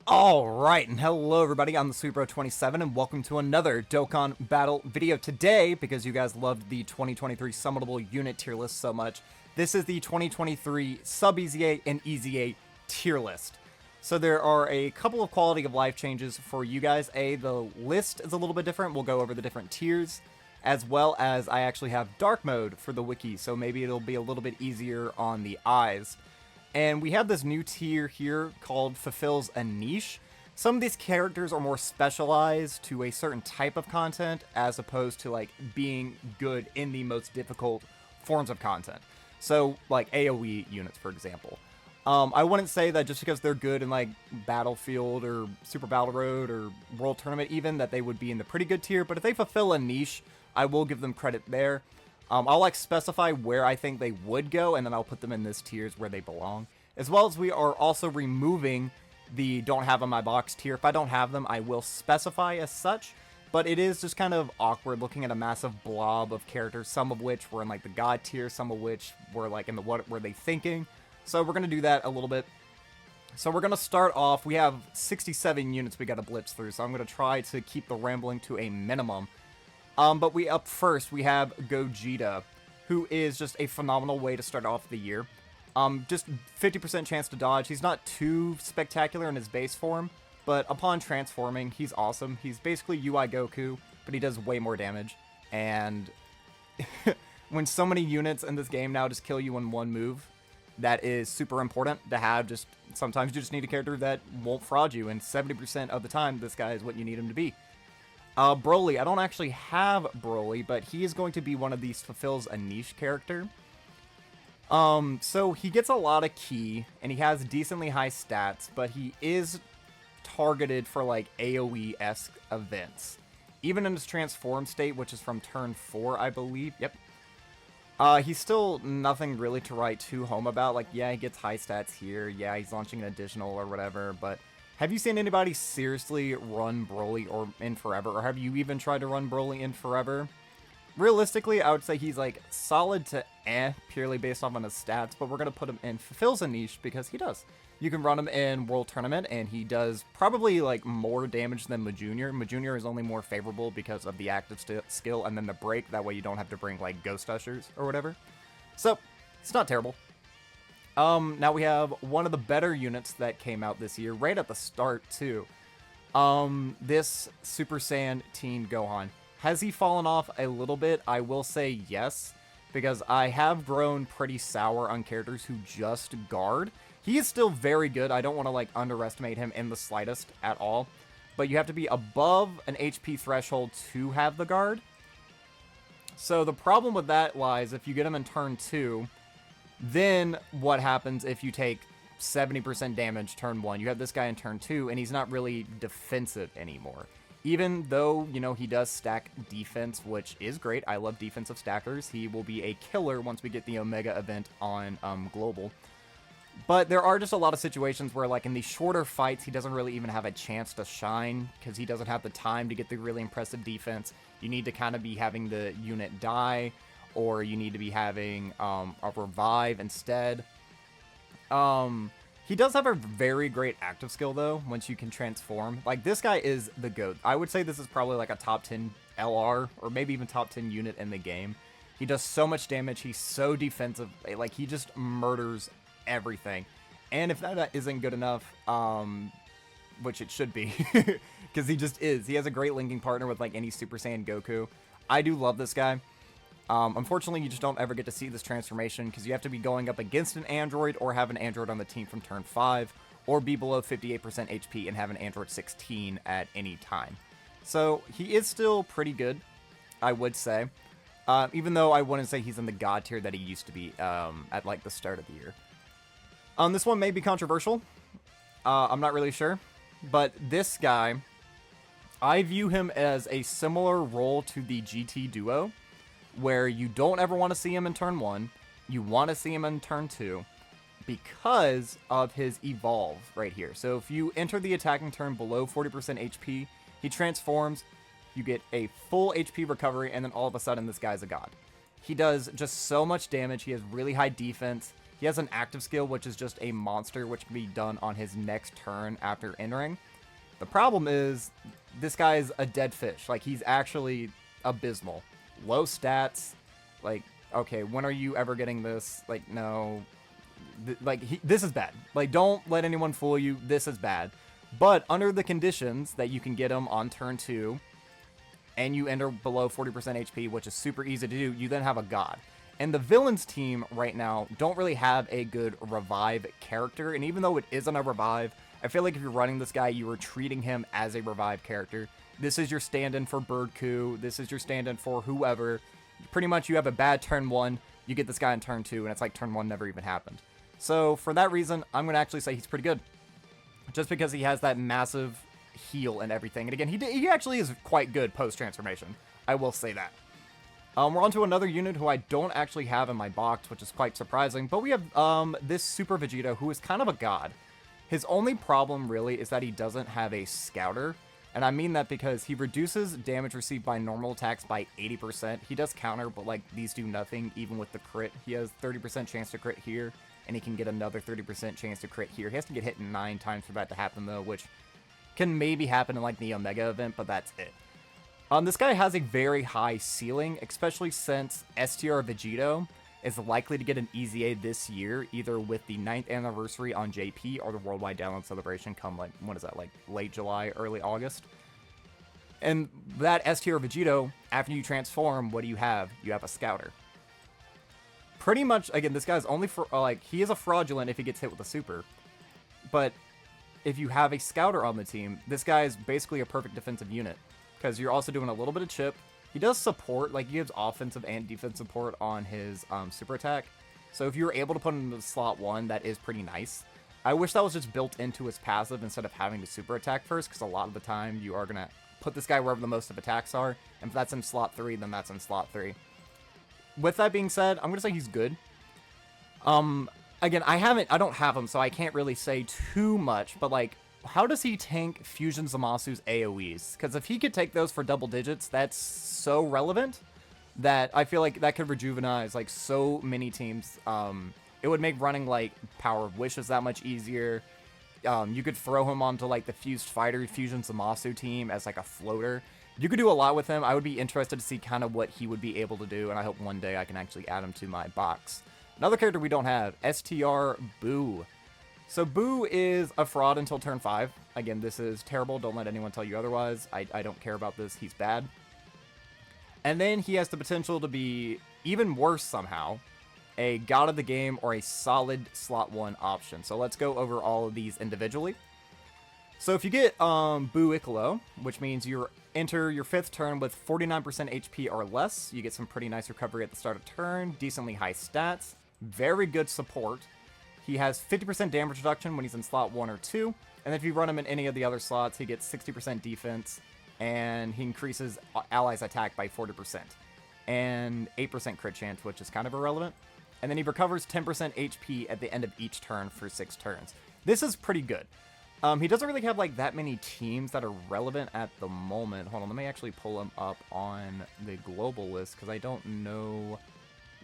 Alright, and hello everybody, I'm the SweetBro27, and welcome to another Dokkan Battle video. Today, because you guys loved the 2023 summonable unit tier list so much, this is the 2023 sub-EZA and EZA tier list. So there are a couple of quality of life changes for you guys. The list is a little bit different, we'll go over the different tiers, as well as I actually have dark mode for the wiki, so maybe it'll be a little bit easier on the eyes. And we have this new tier here called Fulfills a Niche. Some of these characters are more specialized to a certain type of content as opposed to like being good in the most difficult forms of content. So like AoE units, for example. I wouldn't say that just because they're good in like Battlefield or Super Battle Road or World Tournament even that they would be in the pretty good tier, but if they fulfill a niche, I will give them credit there. I'll like specify where I think they would go, and then I'll put them in this tiers where they belong. As well as we are also removing the don't have on my box tier. If I don't have them, I will specify as such, but it is just kind of awkward looking at a massive blob of characters, some of which were in like the God tier, some of which were like in the what were they thinking. So we're going to do that a little bit. So we're going to start off, we have 67 units we got to blitz through, so I'm going to try to keep the rambling to a minimum. But up first, we have Gogeta, who is just a phenomenal way to start off the year. Just 50% chance to dodge. He's not too spectacular in his base form, but upon transforming, he's awesome. He's basically UI Goku, but he does way more damage. And when so many units in this game now just kill you in one move, that is super important to have. Just sometimes you just need a character that won't fraud you, and 70% of the time, this guy is what you need him to be. Broly, I don't actually have Broly, but he is going to be one of these fulfills a niche character. So he gets a lot of ki, and he has decently high stats, but he is targeted for like AoE-esque events. Even in his transform state, which is from turn 4, I believe. Yep. He's still nothing really to write too home about. Like, yeah, he gets high stats here. Yeah, he's launching an additional or whatever, but have you seen anybody seriously run Broly or in Forever? Or have you even tried to run Broly in Forever? Realistically, I would say he's like solid to purely based off on his stats, but we're going to put him in Fulfills a Niche because he does. You can run him in World Tournament, and he does probably like more damage than Majunior. Majunior is only more favorable because of the active skill and then the break. That way you don't have to bring like Ghost Ushers or whatever. So, it's not terrible. Now we have one of the better units that came out this year, right at the start, too. This Super Saiyan Teen Gohan. Has he fallen off a little bit? I will say yes, because I have grown pretty sour on characters who just guard. He is still very good. I don't want to, like, underestimate him in the slightest at all. But you have to be above an HP threshold to have the guard. So the problem with that lies if you get him in turn 2... Then, what happens if you take 70% damage turn 1? You have this guy in turn 2, and he's not really defensive anymore. Even though, you know, he does stack defense, which is great. I love defensive stackers. He will be a killer once we get the Omega event on Global. But there are just a lot of situations where, like, in these shorter fights, he doesn't really even have a chance to shine because he doesn't have the time to get the really impressive defense. You need to kind of be having the unit die, or you need to be having a revive instead. He does have a very great active skill, though, once you can transform. Like, this guy is the GOAT. I would say this is probably like a top 10 LR, or maybe even top 10 unit in the game. He does so much damage. He's so defensive. Like, he just murders everything. And if that isn't good enough, which it should be, because he just is. He has a great linking partner with, like, any Super Saiyan Goku. I do love this guy. Unfortunately, you just don't ever get to see this transformation because you have to be going up against an android or have an android on the team from turn 5 or be below 58% HP and have an android 16 at any time. So he is still pretty good, I would say, even though I wouldn't say he's in the God tier that he used to be at like the start of the year. This one may be controversial. I'm not really sure, but this guy, I view him as a similar role to the GT Duo, where you don't ever want to see him in turn 1, you want to see him in turn 2, because of his evolve right here. So if you enter the attacking turn below 40% HP, he transforms, you get a full HP recovery, and then all of a sudden this guy's a god. He does just so much damage, he has really high defense, He has an active skill, which is just a monster, which can be done on his next turn after entering. The problem is, this guy is a dead fish. Like, he's actually abysmal. Low stats. Like, okay, when are you ever getting this? Like, no. This is bad. Like, don't let anyone fool you. This is bad. But under the conditions that you can get him on turn 2, and you enter below 40% HP, which is super easy to do, you then have a god. And the villains team right now don't really have a good revive character, and even though it isn't a revive, I feel like if you're running this guy, you are treating him as a revive character. This is your stand-in for Bird Coup, this is your stand-in for whoever. Pretty much you have a bad turn 1, you get this guy in turn 2, and it's like turn 1 never even happened. So for that reason, I'm going to actually say he's pretty good. Just because he has that massive heal and everything. And again, he actually is quite good post-transformation. I will say that. We're on to another unit who I don't actually have in my box, which is quite surprising. But we have this Super Vegeta, who is kind of a god. His only problem, really, is that he doesn't have a Scouter. And I mean that because he reduces damage received by normal attacks by 80%. He does counter, but like these do nothing, even with the crit. He has 30% chance to crit here, and he can get another 30% chance to crit here. He has to get hit 9 times for that to happen, though, which can maybe happen in like the Omega event, but that's it. This guy has a very high ceiling, especially since STR Vegito is likely to get an EZA this year, either with the 9th anniversary on JP or the Worldwide Download Celebration come, like, what is that, like late July, early August? And that STR Vegito, after you transform, what do you have? You have a Scouter. Pretty much, again, this guy's only for, like, he is a fraudulent if he gets hit with a super. But if you have a Scouter on the team, this guy is basically a perfect defensive unit. Because you're also doing a little bit of chip. He does support, like, he gives offensive and defensive support on his super attack. So if you're able to put him in slot 1, that is pretty nice. I wish that was just built into his passive instead of having to super attack first, because a lot of the time you are going to put this guy wherever the most of attacks are. And if that's in slot 3, then that's in slot 3. With that being said, I'm going to say he's good. Again, I don't have him, so I can't really say too much, but like, how does he tank Fusion Zamasu's AoEs? Because if he could take those for double digits, that's so relevant that I feel like that could rejuvenize like so many teams. It would make running like Power of Wishes that much easier. You could throw him onto like the Fused Fighter Fusion Zamasu team as like a floater. You could do a lot with him. I would be interested to see kind of what he would be able to do, and I hope one day I can actually add him to my box. Another character we don't have, STR Boo. So Boo is a fraud until turn 5. Again, this is terrible. Don't let anyone tell you otherwise. I don't care about this. He's bad. And then he has the potential to be even worse somehow, a god of the game or a solid slot 1 option. So let's go over all of these individually. So if you get Boo Icolo, which means you enter your 5th turn with 49% HP or less, you get some pretty nice recovery at the start of turn, decently high stats, very good support. He has 50% damage reduction when he's in slot 1 or 2, and if you run him in any of the other slots, he gets 60% defense, and he increases allies' attack by 40%, and 8% crit chance, which is kind of irrelevant. And then he recovers 10% HP at the end of each turn for 6 turns. This is pretty good. He doesn't really have like that many teams that are relevant at the moment. Hold on, let me actually pull him up on the global list, because I don't know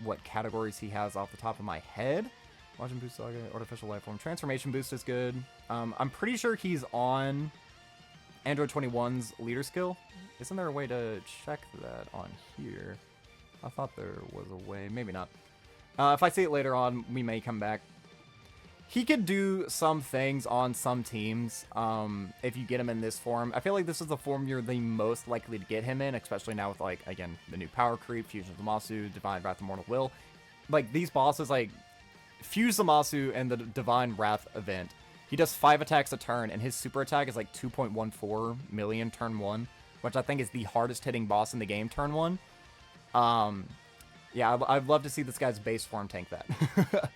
what categories he has off the top of my head. Watching Boost Saga, Artificial Life Form, Transformation Boost is good. I'm pretty sure he's on Android 21's Leader Skill. Isn't there a way to check that on here? I thought there was a way. Maybe not. If I see it later on, we may come back. He could do some things on some teams if you get him in this form. I feel like this is the form you're the most likely to get him in, especially now with, like, again, the new Power Creep, Fusion Zamasu, Divine Wrath of Mortal Will. Like, these bosses, like, Fuse Zamasu and the Divine Wrath event, he does 5 attacks a turn, and his super attack is like 2.14 million turn 1, which I think is the hardest hitting boss in the game turn 1. Yeah, I'd love to see this guy's base form tank that.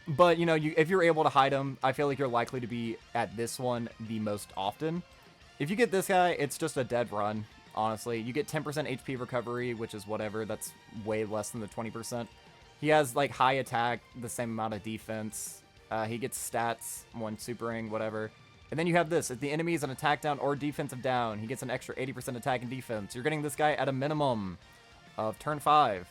But, you know, if you're able to hide him, I feel like you're likely to be at this one the most often. If you get this guy, it's just a dead run, honestly. You get 10% HP recovery, which is whatever. That's way less than the 20%. He has, like, high attack, the same amount of defense. He gets stats, 1 supering, whatever. And then you have this. If the enemy is an attack down or defensive down, he gets an extra 80% attack and defense. You're getting this guy at a minimum of turn 5.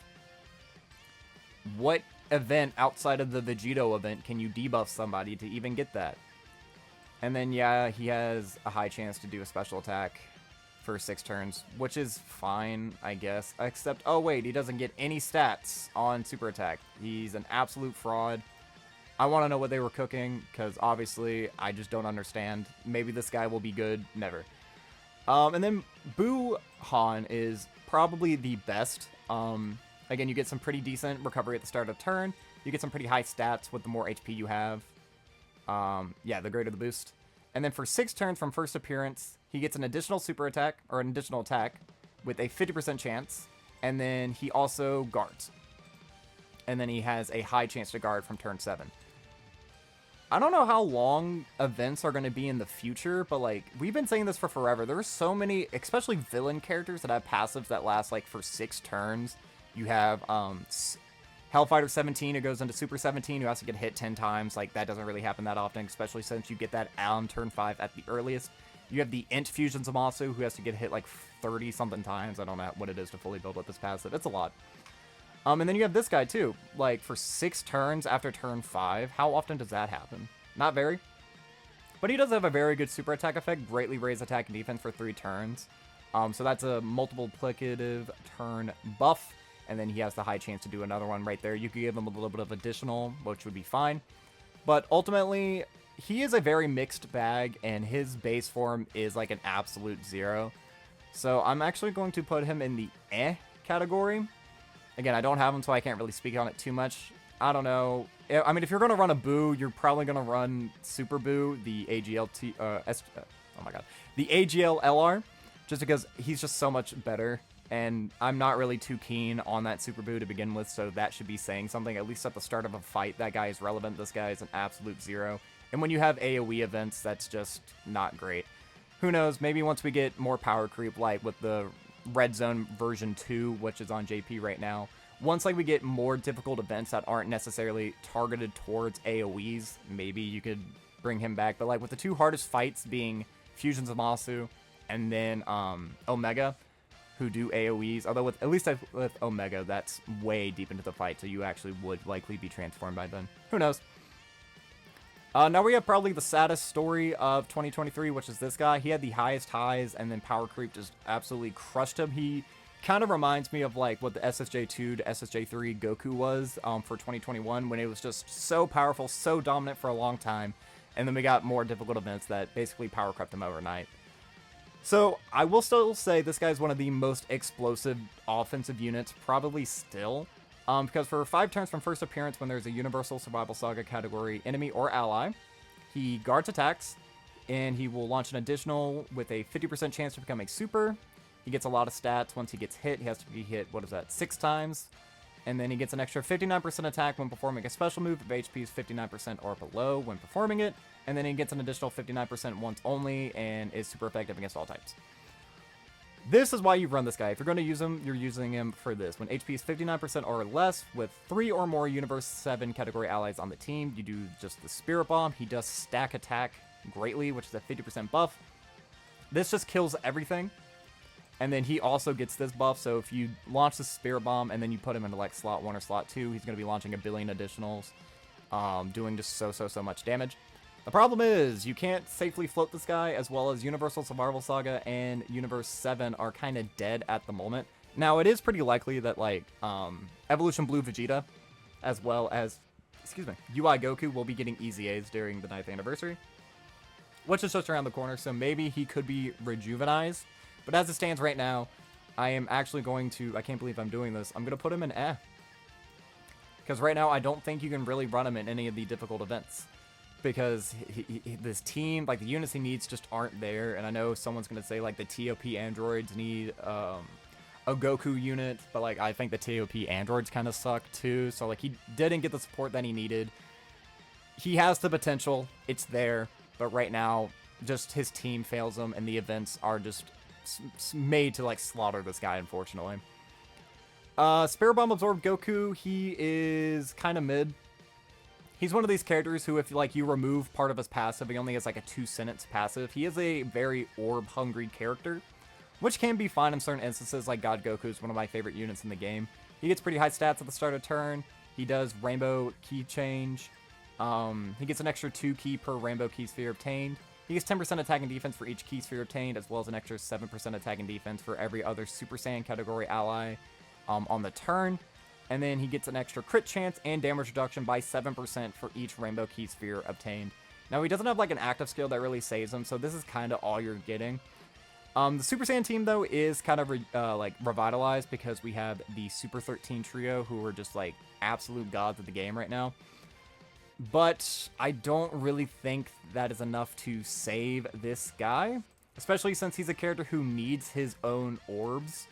What event outside of the Vegito event can you debuff somebody to even get that? And then, yeah, he has a high chance to do a special attack for 6 turns, which is fine, I guess. Except, oh wait, he doesn't get any stats on super attack. He's an absolute fraud. I want to know what they were cooking, because obviously I just don't understand. Maybe this guy will be good. Never. And then Boo Han is probably the best. Again, you get some pretty decent recovery at the start of the turn. You get some pretty high stats with the more HP you have. Yeah, the greater the boost. And then for 6 turns from first appearance, he gets an additional super attack, or an additional attack, with a 50% chance. And then he also guards. And then he has a high chance to guard from turn 7. I don't know how long events are going to be in the future, but, like, we've been saying this for forever. There are so many, especially villain characters that have passives that last, like, for 6 turns. You have, Hellfighter 17 who goes into Super 17 who has to get hit 10 times. Like, that doesn't really happen that often, especially since you get that on turn 5 at the earliest. You have the Int Fusion Zamasu who has to get hit like 30-something times. I don't know what it is to fully build up this passive. It's a lot. And then you have this guy too. Like, for 6 turns after turn 5. How often does that happen? Not very. But he does have a very good super attack effect. Greatly raise attack and defense for 3 turns. So that's a multiplicative turn buff. And then he has the high chance to do another one right there. You could give him a little bit of additional, which would be fine. But ultimately, he is a very mixed bag, and his base form is like an absolute 0. So I'm actually going to put him in the category. Again, I don't have him, so I can't really speak on it too much. I don't know. I mean, if you're going to run a Boo, you're probably going to run Super Boo, the AGL the AGL LR, just because he's just so much better. And I'm not really too keen on that Super Boo to begin with, so that should be saying something. At least at the start of a fight, that guy is relevant. This guy is an absolute 0. And when you have AoE events, that's just not great. Who knows, maybe once we get more power creep, like with the Red Zone version 2, which is on JP right now, once like we get more difficult events that aren't necessarily targeted towards AoEs, maybe you could bring him back. But like with the 2 hardest fights being Fusion Zamasu and then Omega, who do AoEs, although with at least with Omega, that's way deep into the fight, so you actually would likely be transformed by then. Who knows? Now we have probably the saddest story of 2023, which is this guy. He had the highest highs, and then power creep just absolutely crushed him. He kind of reminds me of like what the SSJ2 to SSJ3 Goku was for 2021, when it was just so powerful, so dominant for a long time, and then we got more difficult events that basically power crept him overnight. So, I will still say this guy's one of the most explosive offensive units, probably still, because for 5 turns from first appearance when there's a Universal Survival Saga category enemy or ally, he guards attacks, and he will launch an additional with a 50% chance to become a super. He gets a lot of stats. Once he gets hit, he has to be hit, 6 times, and then he gets an extra 59% attack when performing a special move if HP is 59% or below when performing it. And then he gets an additional 59% once only, and is super effective against all types. This is why you run this guy. If you're going to use him, you're using him for this. When HP is 59% or less, with 3 or more Universe 7 category allies on the team, you do just the Spirit Bomb. He does stack attack greatly, which is a 50% buff. This just kills everything. And then he also gets this buff, so if you launch the Spirit Bomb and then you put him into like slot 1 or slot 2, he's going to be launching a billion additionals, doing just so much damage. The problem is, you can't safely float this guy, as well as Universal Survival Saga and Universe 7 are kind of dead at the moment. Now, it is pretty likely that, like, Evolution Blue Vegeta, as well as, UI Goku will be getting EZAs during the 9th anniversary, which is just around the corner, so maybe he could be rejuvenized. But as it stands right now, I am actually going to, I can't believe I'm doing this, I'm going to put him in because right now, I don't think you can really run him in any of the difficult events. Because this team, like the units he needs just aren't there. And I know someone's going to say like the TOP androids need a Goku unit. But like I think the TOP androids kind of suck too. So like he didn't get the support that he needed. He has the potential. It's there. But right now, just his team fails him. And the events are just made to like slaughter this guy, unfortunately. Spirit Bomb Absorb Goku, he is kind of mid. He's one of these characters who, if like you remove part of his passive, he only has like a 2-sentence passive. He is a very orb-hungry character, which can be fine in certain instances, like God Goku is one of my favorite units in the game. He gets pretty high stats at the start of turn. He does rainbow key change. He gets an extra 2 key per rainbow key sphere obtained. He gets 10% attack and defense for each key sphere obtained, as well as an extra 7% attack and defense for every other Super Saiyan category ally on the turn. And then he gets an extra crit chance and damage reduction by 7% for each rainbow key sphere obtained. Now, he doesn't have like an active skill that really saves him, so this is kind of all you're getting. The Super Saiyan team, though, is kind of like revitalized because we have the Super 13 trio, who are just like absolute gods of the game right now. But I don't really think that is enough to save this guy, especially since he's a character who needs his own orbs.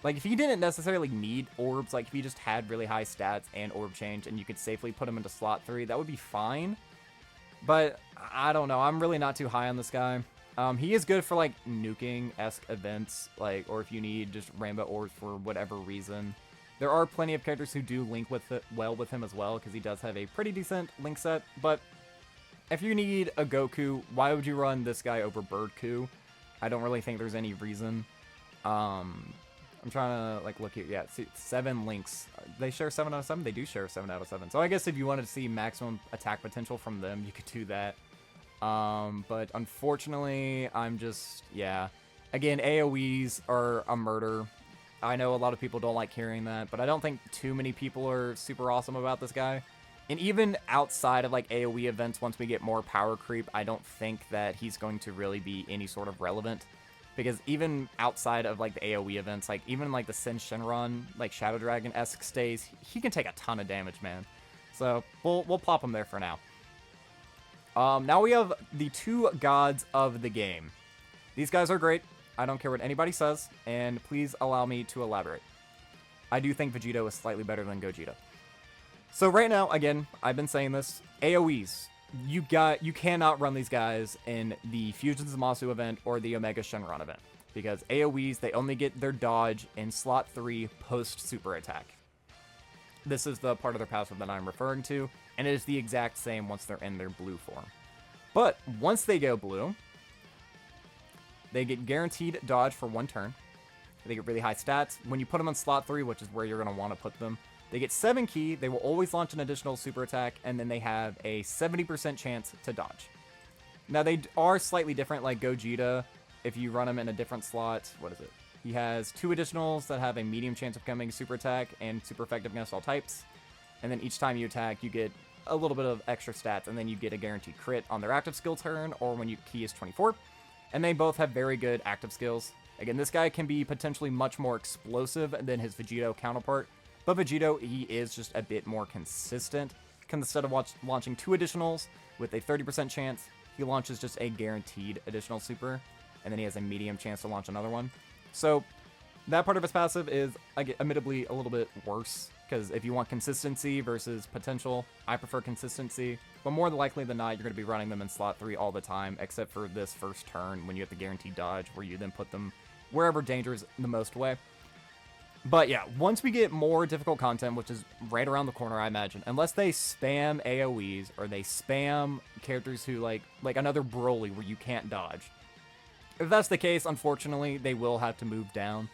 Like, if he didn't necessarily need orbs, like if he just had really high stats and orb change and you could safely put him into slot 3, that would be fine. But I don't know, I'm really not too high on this guy. He is good for like nuking-esque events, like, or if you need just rainbow orbs for whatever reason. There are plenty of characters who do link with it well with him as well, because he does have a pretty decent link set. But if you need a Goku, why would you run this guy over Birdku? I don't really think there's any reason. I'm trying to like look here. Yeah, see, 7 links. They share 7 out of 7. They do share 7 out of 7. So I guess if you wanted to see maximum attack potential from them, you could do that. But unfortunately, I'm just, yeah. Again, AoEs are a murder. I know a lot of people don't like hearing that, but I don't think too many people are super awesome about this guy. And even outside of like AoE events, once we get more power creep, I don't think that he's going to really be any sort of relevant. Because even outside of like the AoE events, like even like the Sin Shenron, like Shadow Dragon-esque stays, he can take a ton of damage, man. So we'll plop him there for now. Now we have the 2 gods of the game. These guys are great. I don't care what anybody says, and please allow me to elaborate. I do think Vegito is slightly better than Gogeta. So right now, again, I've been saying this, AoEs, you cannot run these guys in the Fusion Zamasu event or the Omega Shenron event, because AoEs, they only get their dodge in slot 3 post super attack. This is the part of their passive that I'm referring to, and it is the exact same once they're in their blue form. But once they go blue, they get guaranteed dodge for 1 turn. They get really high stats. When you put them on slot 3, which is where you're going to want to put them, they get 7 key. They will always launch an additional super attack, and then they have a 70% chance to dodge. Now, they are slightly different, like Gogeta. If you run him in a different slot, what is it? He has 2 additionals that have a medium chance of becoming super attack and super effective against all types. And then each time you attack, you get a little bit of extra stats, and then you get a guaranteed crit on their active skill turn, or when your key is 24. And they both have very good active skills. Again, this guy can be potentially much more explosive than his Vegito counterpart, but Vegito, he is just a bit more consistent. Instead of launching 2 additionals with a 30% chance, he launches just a guaranteed additional super, and then he has a medium chance to launch another one. So that part of his passive is, admittedly, a little bit worse, because if you want consistency versus potential, I prefer consistency. But more likely than not, you're going to be running them in slot 3 all the time, except for this first turn when you have the guaranteed dodge, where you then put them wherever danger is the most way. But yeah, once we get more difficult content, which is right around the corner, I imagine, unless they spam AoEs or they spam characters who like another Broly where you can't dodge. If that's the case, unfortunately, they will have to move down.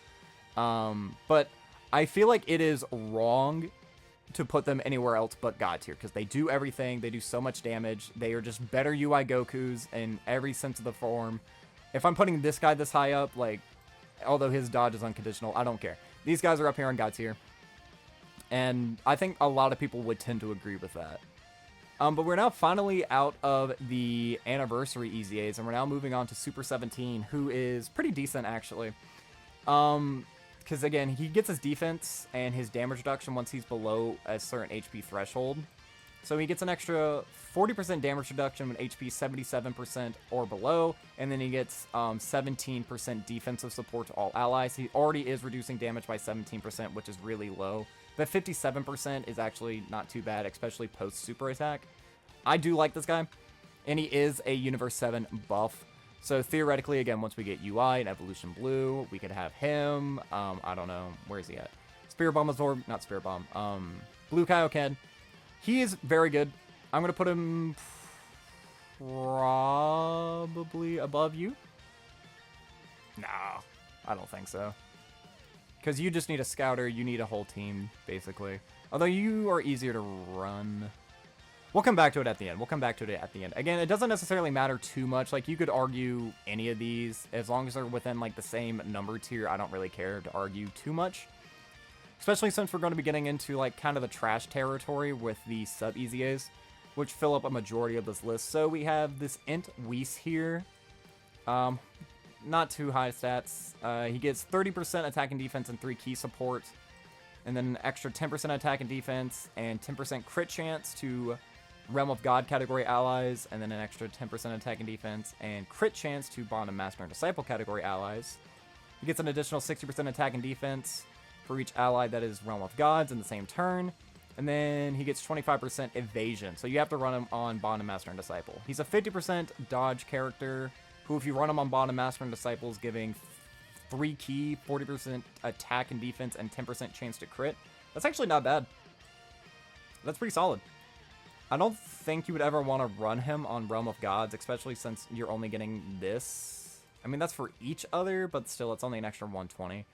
But I feel like it is wrong to put them anywhere else but God tier, because they do everything. They do so much damage. They are just better UI Gokus in every sense of the form. If I'm putting this guy this high up, like, although his dodge is unconditional, I don't care. These guys are up here on God tier, and I think a lot of people would tend to agree with that. But we're now finally out of the anniversary EZAs, and we're now moving on to Super 17, who is pretty decent, actually. Because, again, he gets his defense and his damage reduction once he's below a certain HP threshold. So he gets an extra 40% damage reduction when HP 77% or below, and then he gets 17% defensive support to all allies. He already is reducing damage by 17%, which is really low. But 57% is actually not too bad, especially post-super attack. I do like this guy, and he is a Universe 7 buff. So theoretically, again, once we get UI and Evolution Blue, we could have him. I don't know. Where is he at? Spirit Bomb Absorb. Not Spirit Bomb. Blue Kaioken. He is very good. I'm going to put him probably above you. No, I don't think so. Because you just need a scouter. You need a whole team, basically. Although you are easier to run. We'll come back to it at the end. Again, it doesn't necessarily matter too much. Like, you could argue any of these. As long as they're within, like, the same number tier, I don't really care to argue too much. Especially since we're going to be getting into, like, kind of the trash territory with the sub-EZAs, which fill up a majority of this list. So we have this Int Whis here. Not too high stats. He gets 30% attack and defense and 3 key support. And then an extra 10% attack and defense and 10% crit chance to Realm of God category allies, and then an extra 10% attack and defense and crit chance to Bond of Master and Disciple category allies. He gets an additional 60% attack and defense for each ally that is Realm of Gods in the same turn. And then he gets 25% evasion, so you have to run him on Bond of Master and Disciple. He's a 50% dodge character, who if you run him on Bond of Master and Disciple is giving 3 key, 40% attack and defense, and 10% chance to crit. That's actually not bad. That's pretty solid. I don't think you would ever want to run him on Realm of Gods, especially since you're only getting this. I mean, that's for each other, but still, it's only an extra 120.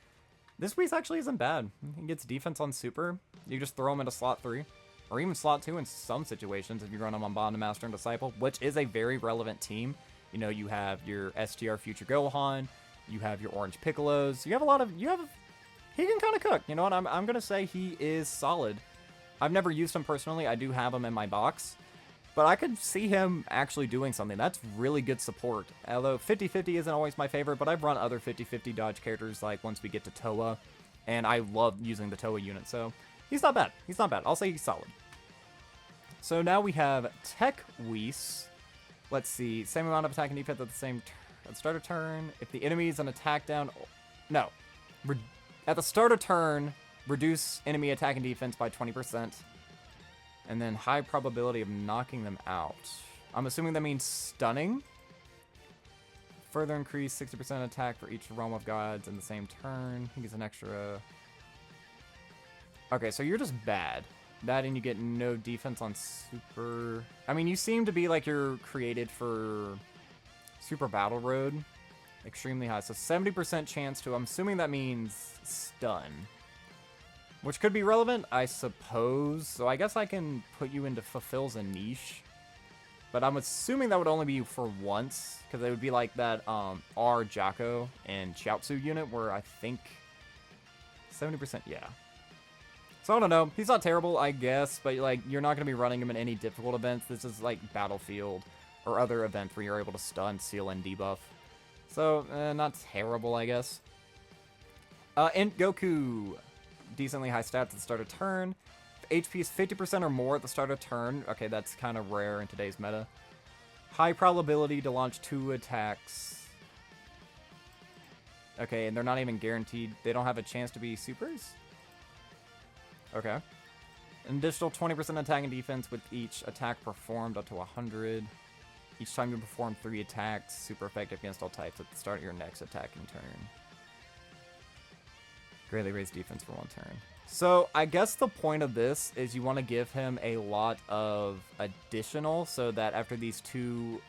This Whis actually isn't bad. He gets defense on super. You just throw him into slot 3, or even slot 2 in some situations if you run him on Bond of Master and Disciple, which is a very relevant team. You know, you have your STR Future Gohan, you have your Orange Piccolos, you have a lot of, he can kind of cook. You know what, I'm going to say he is solid. I've never used him personally. I do have him in my box, but I could see him actually doing something. That's really good support. Although 50-50 isn't always my favorite, but I've run other 50-50 dodge characters like once we get to Toa, and I love using the Toa unit, so he's not bad. He's not bad. I'll say he's solid. So now we have Tech Whis. Let's see. Same amount of attack and defense at the start of turn. If the enemy is an attack down... No. At the start of turn... Reduce enemy attack and defense by 20%. And then high probability of knocking them out. I'm assuming that means stunning. Further increase 60% attack for each Realm of Gods in the same turn. He gets an extra... Okay, so you're just bad. That and you get no defense on super... I mean, you seem to be like you're created for Super Battle Road. Extremely high. So 70% chance to... I'm assuming that means stun. Which could be relevant, I suppose. So I guess I can put you into Fulfills a Niche. But I'm assuming that would only be for once. Because it would be like that R Jacko and Chiaotzu unit where I think 70%, yeah. So I don't know. He's not terrible, I guess. But like, you're not going to be running him in any difficult events. This is like Battlefield or other events where you're able to stun, seal, and debuff. So, not terrible, I guess. Int Goku. Decently high stats at the start of turn. If HP is 50% or more at the start of turn. Okay, that's kind of rare in today's meta. High probability to launch 2 attacks. Okay, and they're not even guaranteed. They don't have a chance to be supers? Okay. An additional 20% attack and defense with each attack performed up to 100. Each time you perform 3 attacks. Super effective against all types at the start of your next attacking turn. Greatly raise defense for 1 turn. So I guess the point of this is you want to give him a lot of additional so that after these 2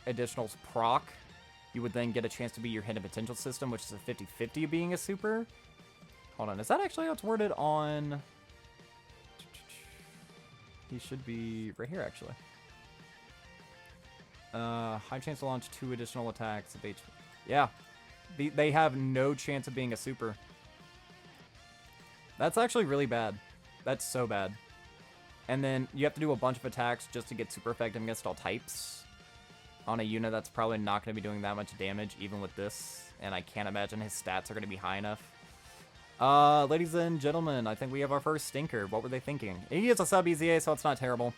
additionals proc, you would then get a chance to be your hidden potential system, which is a 50-50 being a super. Hold on, is that actually how it's worded on... He should be right here, actually. High chance to launch 2 additional attacks of HP. Yeah, they have no chance of being a super. That's actually really bad. That's so bad. And then you have to do a bunch of attacks just to get super effective against all types on a unit that's probably not going to be doing that much damage, even with this. And I can't imagine his stats are going to be high enough. Ladies and gentlemen, I think we have our first stinker. What were they thinking? He is a sub-EZA, so it's not terrible,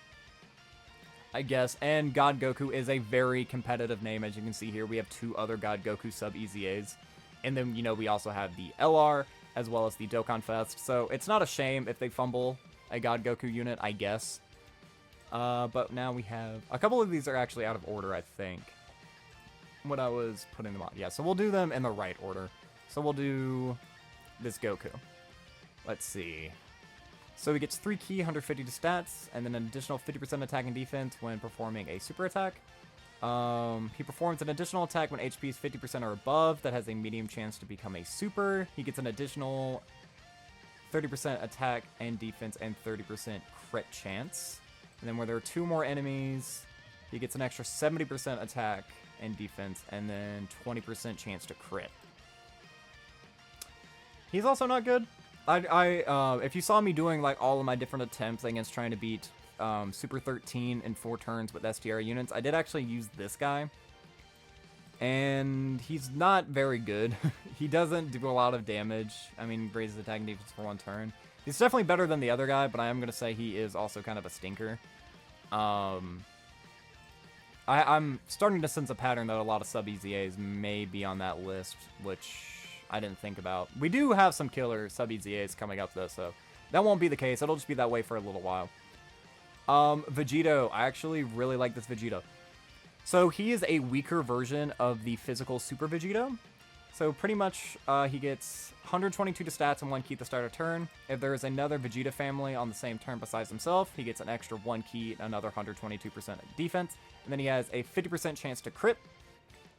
I guess. And God Goku is a very competitive name, as you can see here. We have 2 other God Goku sub-EZAs. And then, you know, we also have the LR, as well as the Dokkan Fest. So it's not a shame if they fumble a God Goku unit, I guess. But now we have... A couple of these are actually out of order, I think. When I was putting them on. Yeah, so we'll do them in the right order. So we'll do this Goku. Let's see. So he gets 3 key, 150 to stats, and then an additional 50% attack and defense when performing a super attack. He performs an additional attack when HP is 50% or above that has a medium chance to become a super. He gets an additional 30% attack and defense, and 30% crit chance. And then where there are 2 more enemies, he gets an extra 70% attack and defense, and then 20% chance to crit. He's also not good. If you saw me doing like all of my different attempts against trying to beat Super 13 in 4 turns with STR units, I did actually use this guy. And he's not very good. He doesn't do a lot of damage. I mean, raises attack and defense for 1 turn. He's definitely better than the other guy, but I am going to say he is also kind of a stinker. I'm starting to sense a pattern that a lot of sub-EZAs may be on that list, which I didn't think about. We do have some killer sub-EZAs coming up, though, so that won't be the case. It'll just be that way for a little while. Vegito. I actually really like this Vegito. So he is a weaker version of the physical Super Vegito. So pretty much he gets 122 to stats and 1 key at the start of turn. If there is another Vegeta family on the same turn besides himself, he gets an extra 1 key and another 122% defense. And then he has a 50% chance to crit.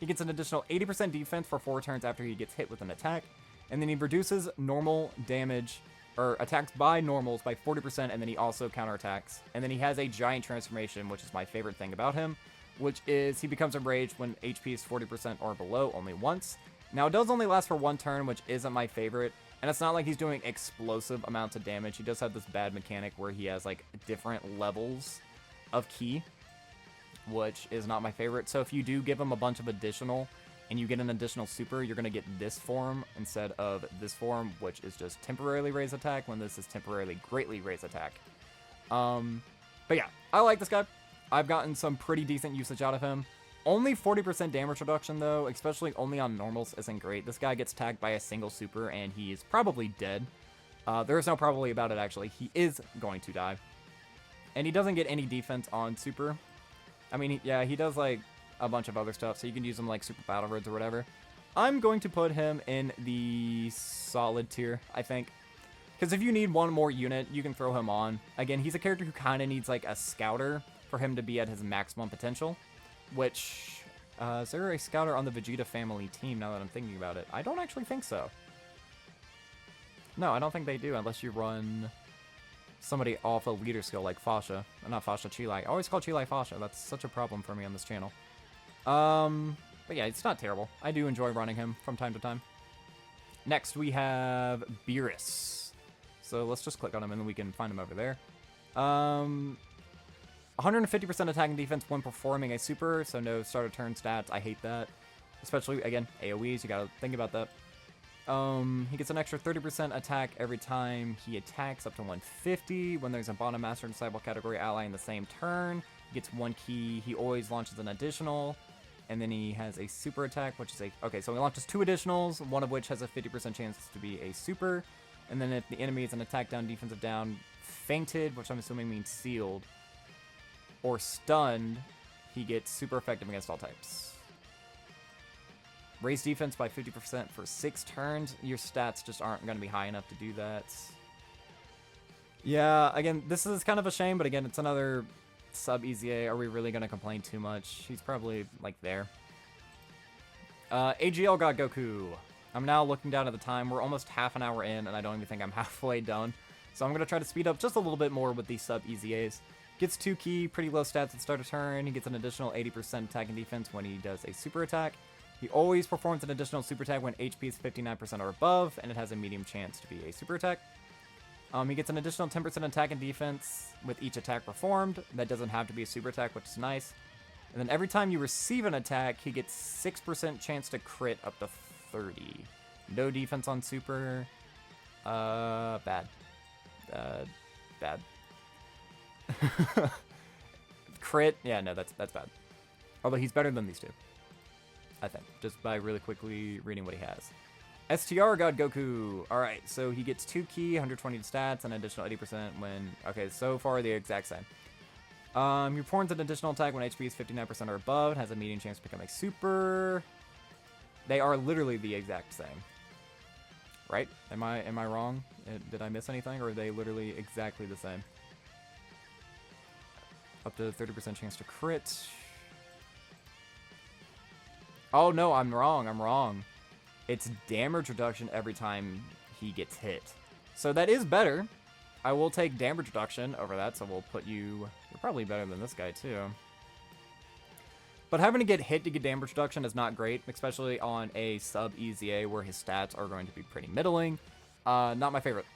He gets an additional 80% defense for 4 turns after he gets hit with an attack. And then he reduces normal damage, or attacks by normals by 40%, and then he also counterattacks. And then he has a giant transformation, which is my favorite thing about him, which is he becomes enraged when HP is 40% or below only once. Now, it does only last for 1 turn, which isn't my favorite, and it's not like he's doing explosive amounts of damage. He does have this bad mechanic where he has, like, different levels of ki, which is not my favorite. So if you do give him a bunch of additional, and you get an additional super, you're going to get this form instead of this form, which is just temporarily raise attack, when this is temporarily greatly raise attack. But yeah, I like this guy. I've gotten some pretty decent usage out of him. Only 40% damage reduction, though, especially only on normals, isn't great. This guy gets tagged by a single super, and he is probably dead. There is no probably about it, actually. He is going to die. And he doesn't get any defense on super. I mean, yeah, he does, like, a bunch of other stuff, so you can use him like super battle roads or whatever. I'm going to put him in the solid tier, I think. Because if you need one more unit, you can throw him on. Again, he's a character who kind of needs, like, a scouter for him to be at his maximum potential, which, is there a scouter on the Vegeta family team now that I'm thinking about it? I don't actually think so. No, I don't think they do, unless you run somebody off a leader skill like Fasha. Not Fasha, Chilai. I always call Chilai Fasha. That's such a problem for me on this channel. But yeah, it's not terrible. I do enjoy running him from time to time. Next, we have Beerus. So let's just click on him and then we can find him over there. 150% attack and defense when performing a super, so no start of turn stats. I hate that. Especially, again, AoEs, you gotta think about that. He gets an extra 30% attack every time he attacks, up to 150. When there's a bottom master disciple category ally in the same turn, he gets 1 key. He always launches an additional. And then he has a super attack, which is a... Okay, so he launches 2 additionals, one of which has a 50% chance to be a super. And then if the enemy is an attack down, defensive down, fainted, which I'm assuming means sealed, or stunned, he gets super effective against all types. Raise defense by 50% for 6 turns. Your stats just aren't going to be high enough to do that. Yeah, again, this is kind of a shame, but again, it's another sub-EZA. Are we really going to complain too much? He's probably, like, there. AGL got Goku. I'm now looking down at the time. We're almost half an hour in, and I don't even think I'm halfway done. So I'm going to try to speed up just a little bit more with these sub-EZAs. Gets 2 key, pretty low stats at start of turn. He gets an additional 80% attack and defense when he does a super attack. He always performs an additional super attack when HP is 59% or above, and it has a medium chance to be a super attack. He gets an additional 10% attack and defense with each attack performed. That doesn't have to be a super attack, which is nice. And then every time you receive an attack, he gets 6% chance to crit up to 30. No defense on super. Bad. Bad. Crit. Yeah, no, that's bad. Although he's better than these two, I think, just by really quickly reading what he has. STR got Goku. Alright, so he gets 2 key, 120 stats, and an additional 80% when... Okay, so far the exact same. He performs an additional attack when HP is 59% or above. It has a medium chance to become a super. They are literally the exact same. Right? Am I wrong? Did I miss anything? Or are they literally exactly the same? Up to 30% chance to crit. Oh no, I'm wrong. It's damage reduction every time he gets hit. So that is better. I will take damage reduction over that, so we'll put you... You're probably better than this guy, too. But having to get hit to get damage reduction is not great, especially on a sub EZA where his stats are going to be pretty middling. Not my favorite.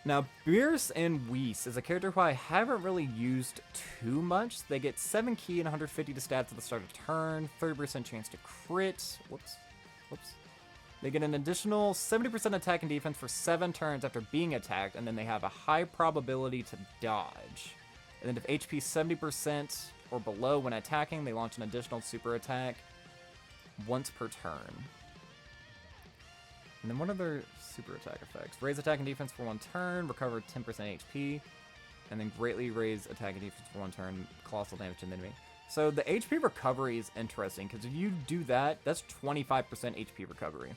Now, Beerus and Whis is a character who I haven't really used too much. They get 7 ki and 150 to stats at the start of turn, 30% chance to crit. Whoops. They get an additional 70% attack and defense for 7 turns after being attacked, and then they have a high probability to dodge. And then if HP 70% or below when attacking, they launch an additional super attack once per turn. And then what are their super attack effects? Raise attack and defense for 1 turn, recover 10% HP, and then greatly raise attack and defense for 1 turn, colossal damage to the enemy. So the HP recovery is interesting, because if you do that, that's 25% HP recovery.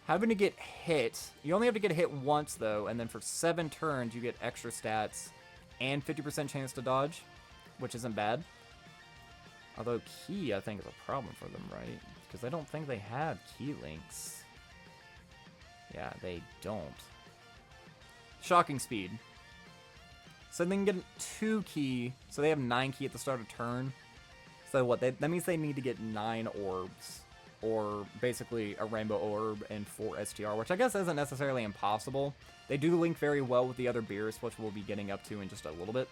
Having to get hit, you only have to get hit once though, and then for 7 turns you get extra stats and 50% chance to dodge, which isn't bad. Although key, I think, is a problem for them, right? Because I don't think they have key links. Yeah, they don't. Shocking speed. So they can get 2 key, so they have 9 key at the start of turn. So what, that means they need to get 9 orbs, or basically a rainbow orb and 4 STR, which I guess isn't necessarily impossible. They do link very well with the other Beerus, which we'll be getting up to in just a little bit.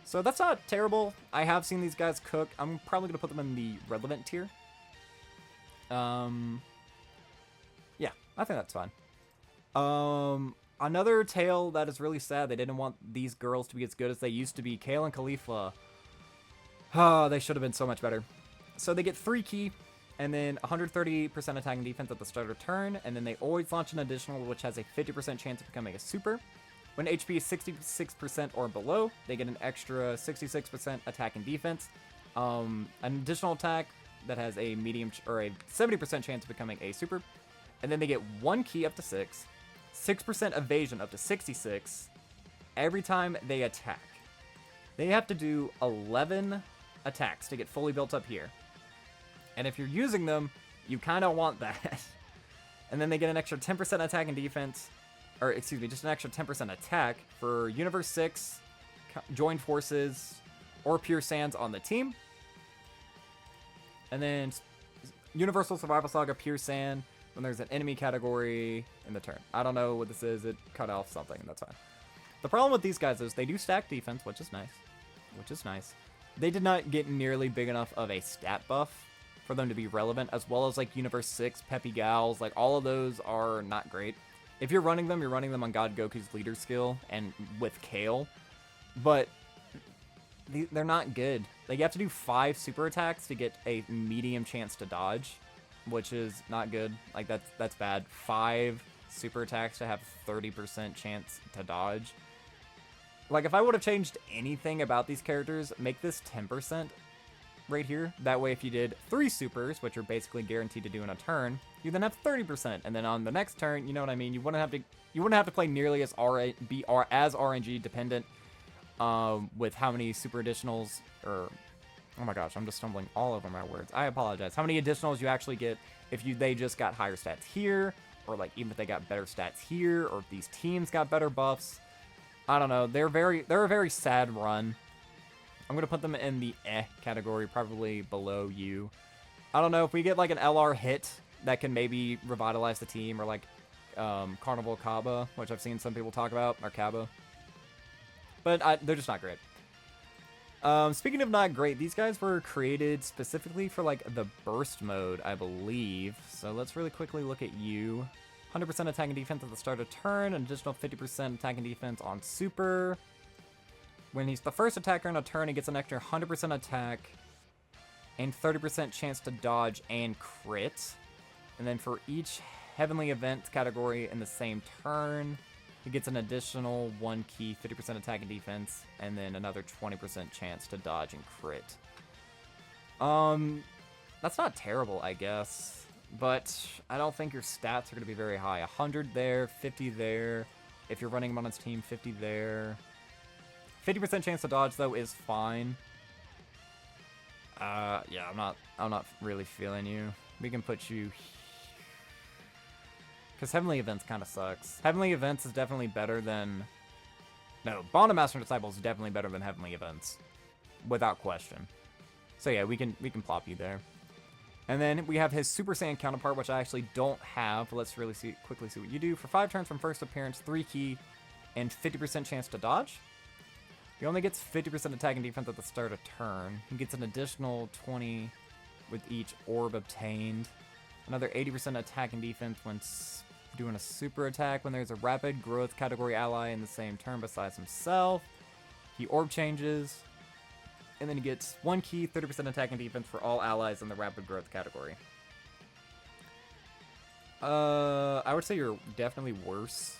So that's not terrible. I have seen these guys cook. I'm probably going to put them in the relevant tier. Yeah, I think that's fine. Another tale that is really sad. They didn't want these girls to be as good as they used to be. Kale and Khalifa. Oh, they should have been so much better. So they get 3 key, and then 130% attack and defense at the start of turn, and then they always launch an additional, which has a 50% chance of becoming a super. When HP is 66% or below, they get an extra 66% attack and defense. An additional attack that has a medium or a 70% chance of becoming a super. And then they get 1 key up to 6, 6% evasion up to 66 every time they attack. They have to do 11 attacks to get fully built up here. And if you're using them, you kind of want that. And then they get an extra 10% attack and defense, or excuse me, just an extra 10% attack for Universe 6, Joined Forces, or Pure Sands on the team. And then Universal Survival Saga Pure Sand when there's an enemy category in the turn. I don't know what this is. It cut off something. That's fine. The problem with these guys is they do stack defense, which is nice. They did not get nearly big enough of a stat buff for them to be relevant, as well as like Universe 6, Peppy Gals, like all of those are not great. If you're running them on God Goku's leader skill and with Kale, but they're not good. Like you have to do 5 super attacks to get a medium chance to dodge, which is not good. Like that's bad. 5 super attacks to have 30% chance to dodge. Like if I would have changed anything about these characters, make this 10% right here. That way if you did 3 supers, which are basically guaranteed to do in a turn, you then have 30%, and then on the next turn, you know what I mean, you wouldn't have to play nearly as RNG dependent with how many super additionals, or oh my gosh, I'm just stumbling all over my words. I apologize. How many additionals you actually get if they just got higher stats here, or like even if they got better stats here, or if these teams got better buffs. I don't know. They're a very sad run. I'm gonna put them in the category, probably below you. I don't know if we get like an LR hit that can maybe revitalize the team, or like Carnival Kaba, which I've seen some people talk about, or Kaba. But they're just not great. Speaking of not great, these guys were created specifically for like the burst mode, I believe. So let's really quickly look at you. 100% attack and defense at the start of turn, an additional 50% attack and defense on super. When he's the first attacker on a turn, he gets an extra 100% attack and 30% chance to dodge and crit. And then for each heavenly event category in the same turn, he gets an additional 1 key, 50% attack and defense, and then another 20% chance to dodge and crit. That's not terrible, I guess. But I don't think your stats are going to be very high. 100 there, 50 there. If you're running him on his team, 50 there. 50% chance to dodge, though, is fine. Yeah, I'm not really feeling you. We can put you... Because Heavenly Events kind of sucks. Heavenly Events is definitely better than... No, Bond of Master and Disciple is definitely better than Heavenly Events. Without question. So yeah, we can plop you there. And then we have his Super Saiyan counterpart, which I actually don't have. Let's really quickly see what you do. For 5 turns from first appearance, 3 key, and 50% chance to dodge. He only gets 50% attack and defense at the start of turn. He gets an additional 20 with each orb obtained. Another 80% attack and defense when doing a super attack when there's a rapid growth category ally in the same turn besides himself. He orb changes. And then he gets 1 key, 30% attack and defense for all allies in the rapid growth category. I would say you're definitely worse.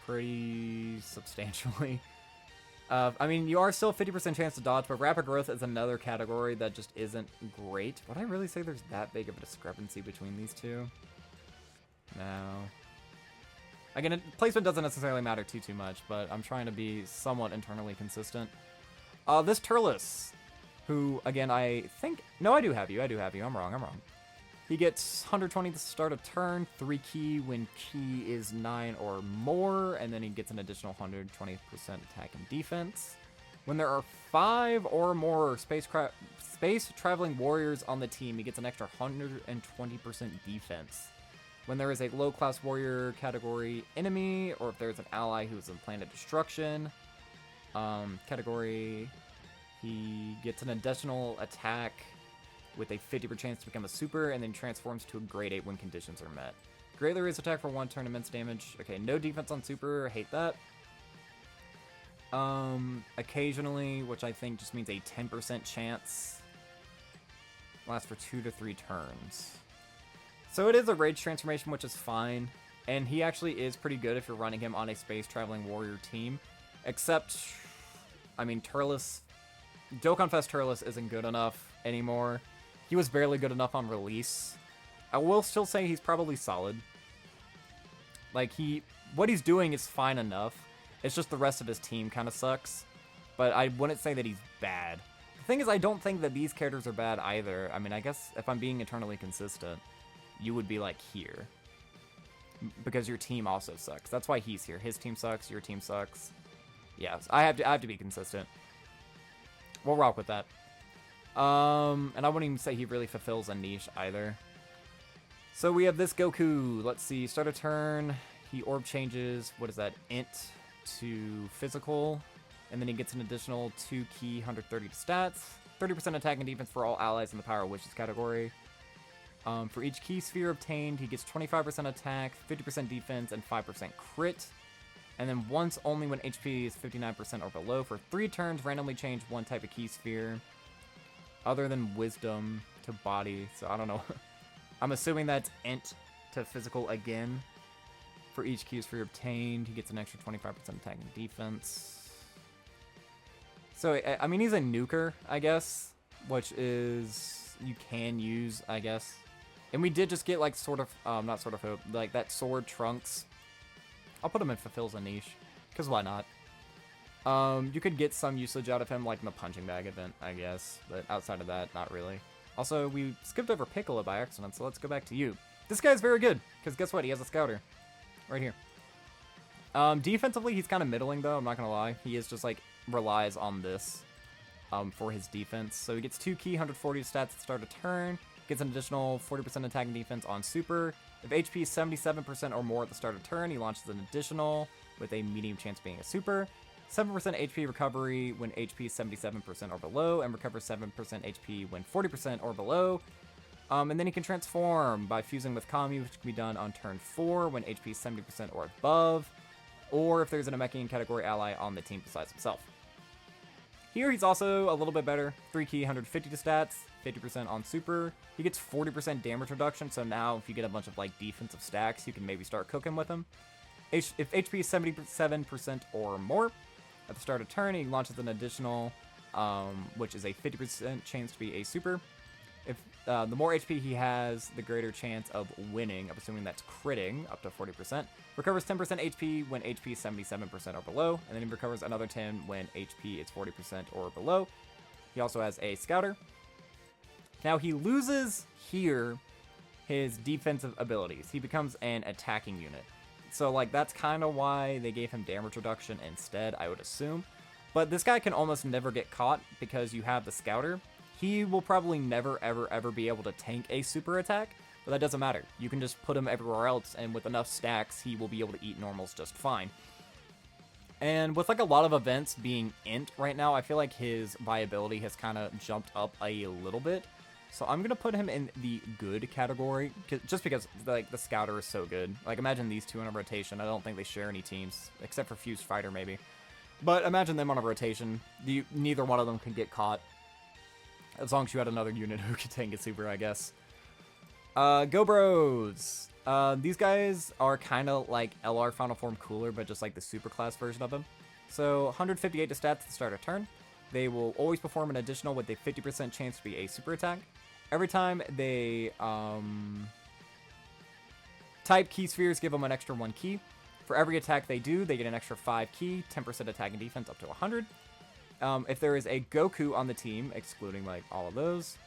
Pretty substantially. I mean, you are still 50% chance to dodge, but rapid growth is another category that just isn't great. Would I really say there's that big of a discrepancy between these two? No. Again, placement doesn't necessarily matter too much, but I'm trying to be somewhat internally consistent. This Turles, who, again, I think... No, I do have you. I'm wrong. He gets 120 to start a turn, 3 key when key is 9 or more, and then he gets an additional 120% attack and defense. When there are 5 or more space traveling warriors on the team, he gets an extra 120% defense. When there is a low-class warrior category enemy, or if there's an ally who is in Planet Destruction category, he gets an additional attack with a 50% chance to become a super, and then transforms to a grade 8 when conditions are met. Greatly raised attack for 1 turn, immense damage. Okay, no defense on super, hate that. Occasionally, which I think just means a 10% chance. Lasts for 2 to 3 turns. So it is a rage transformation, which is fine. And he actually is pretty good if you're running him on a space traveling warrior team. Except, I mean, Turles, Dokkan Fest Turles isn't good enough anymore. He was barely good enough on release. I will still say he's probably solid. Like, what he's doing is fine enough. It's just the rest of his team kind of sucks. But I wouldn't say that he's bad. The thing is, I don't think that these characters are bad either. I mean, I guess if I'm being eternally consistent, you would be like here. Because your team also sucks. That's why he's here. His team sucks, your team sucks. Yeah, I have to be consistent. We'll rock with that. And I wouldn't even say he really fulfills a niche either. So we have this Goku. Let's see. Start a turn. He orb changes. What is that? Int to physical. And then he gets an additional 2 key, 130 to stats. 30% attack and defense for all allies in the Power of Wishes category. For each key sphere obtained, he gets 25% attack, 50% defense, and 5% crit. And then once only when HP is 59% or below. For 3 turns, randomly change 1 type of key sphere. Other than wisdom to body. So I don't know. I'm assuming that's int to physical again. For each key sphere obtained, he gets an extra 25% attack and defense. So, I mean, he's a nuker, I guess. Which is... you can use, I guess. And we did just get, like, sort of... not sort of hope. Like, that sword Trunks. I'll put him in Fulfills a Niche. Because why not? You could get some usage out of him, like in the punching bag event, I guess. But outside of that, not really. Also, we skipped over Piccolo by accident, so let's go back to you. This guy's very good, because guess what? He has a Scouter. Right here. Defensively, he's kind of middling, though, I'm not going to lie. He is just, like, relies on this for his defense. So he gets 2 key, 140 stats at the start of turn. Gets an additional 40% attack and defense on super. If HP is 77% or more at the start of turn, he launches an additional with a medium chance being a super. 7% HP recovery when HP is 77% or below, and recovers 7% HP when 40% or below. And then he can transform by fusing with Kami, which can be done on turn 4 when HP is 70% or above, or if there's an Namekian category ally on the team besides himself. Here he's also a little bit better. 3 key, 150 to stats, 50% on super. He gets 40% damage reduction, so now if you get a bunch of like defensive stacks, you can maybe start cooking with him. If HP is 77% or more at the start of turn, he launches an additional, which is a 50% chance to be a super. If the more HP he has, the greater chance of winning. I'm assuming that's critting up to 40%. Recovers 10% HP when HP is 77% or below, and then he recovers another 10 when HP is 40% or below. He also has a Scouter. Now he loses here his defensive abilities. He becomes an attacking unit. So, like, that's kind of why they gave him damage reduction instead, I would assume. But this guy can almost never get caught because you have the Scouter. He will probably never, ever, ever be able to tank a super attack, but that doesn't matter. You can just put him everywhere else, and with enough stacks, he will be able to eat normals just fine. And with, like, a lot of events being int right now, I feel like his viability has kind of jumped up a little bit. So I'm going to put him in the good category, just because, like, the Scouter is so good. Like, imagine these two in a rotation. I don't think they share any teams, except for Fused Fighter, maybe. But imagine them on a rotation. Neither one of them can get caught. As long as you had another unit who could tank a super, I guess. Go Bros! These guys are kind of like LR Final Form Cooler, but just like the super class version of them. So 158 to stats at the start of turn. They will always perform an additional with a 50% chance to be a super attack. Every time they type key spheres, give them an extra 1 key. For every attack they do, they get an extra 5 key, 10% attack and defense up to 100. If there is a Goku on the team, excluding like all of those,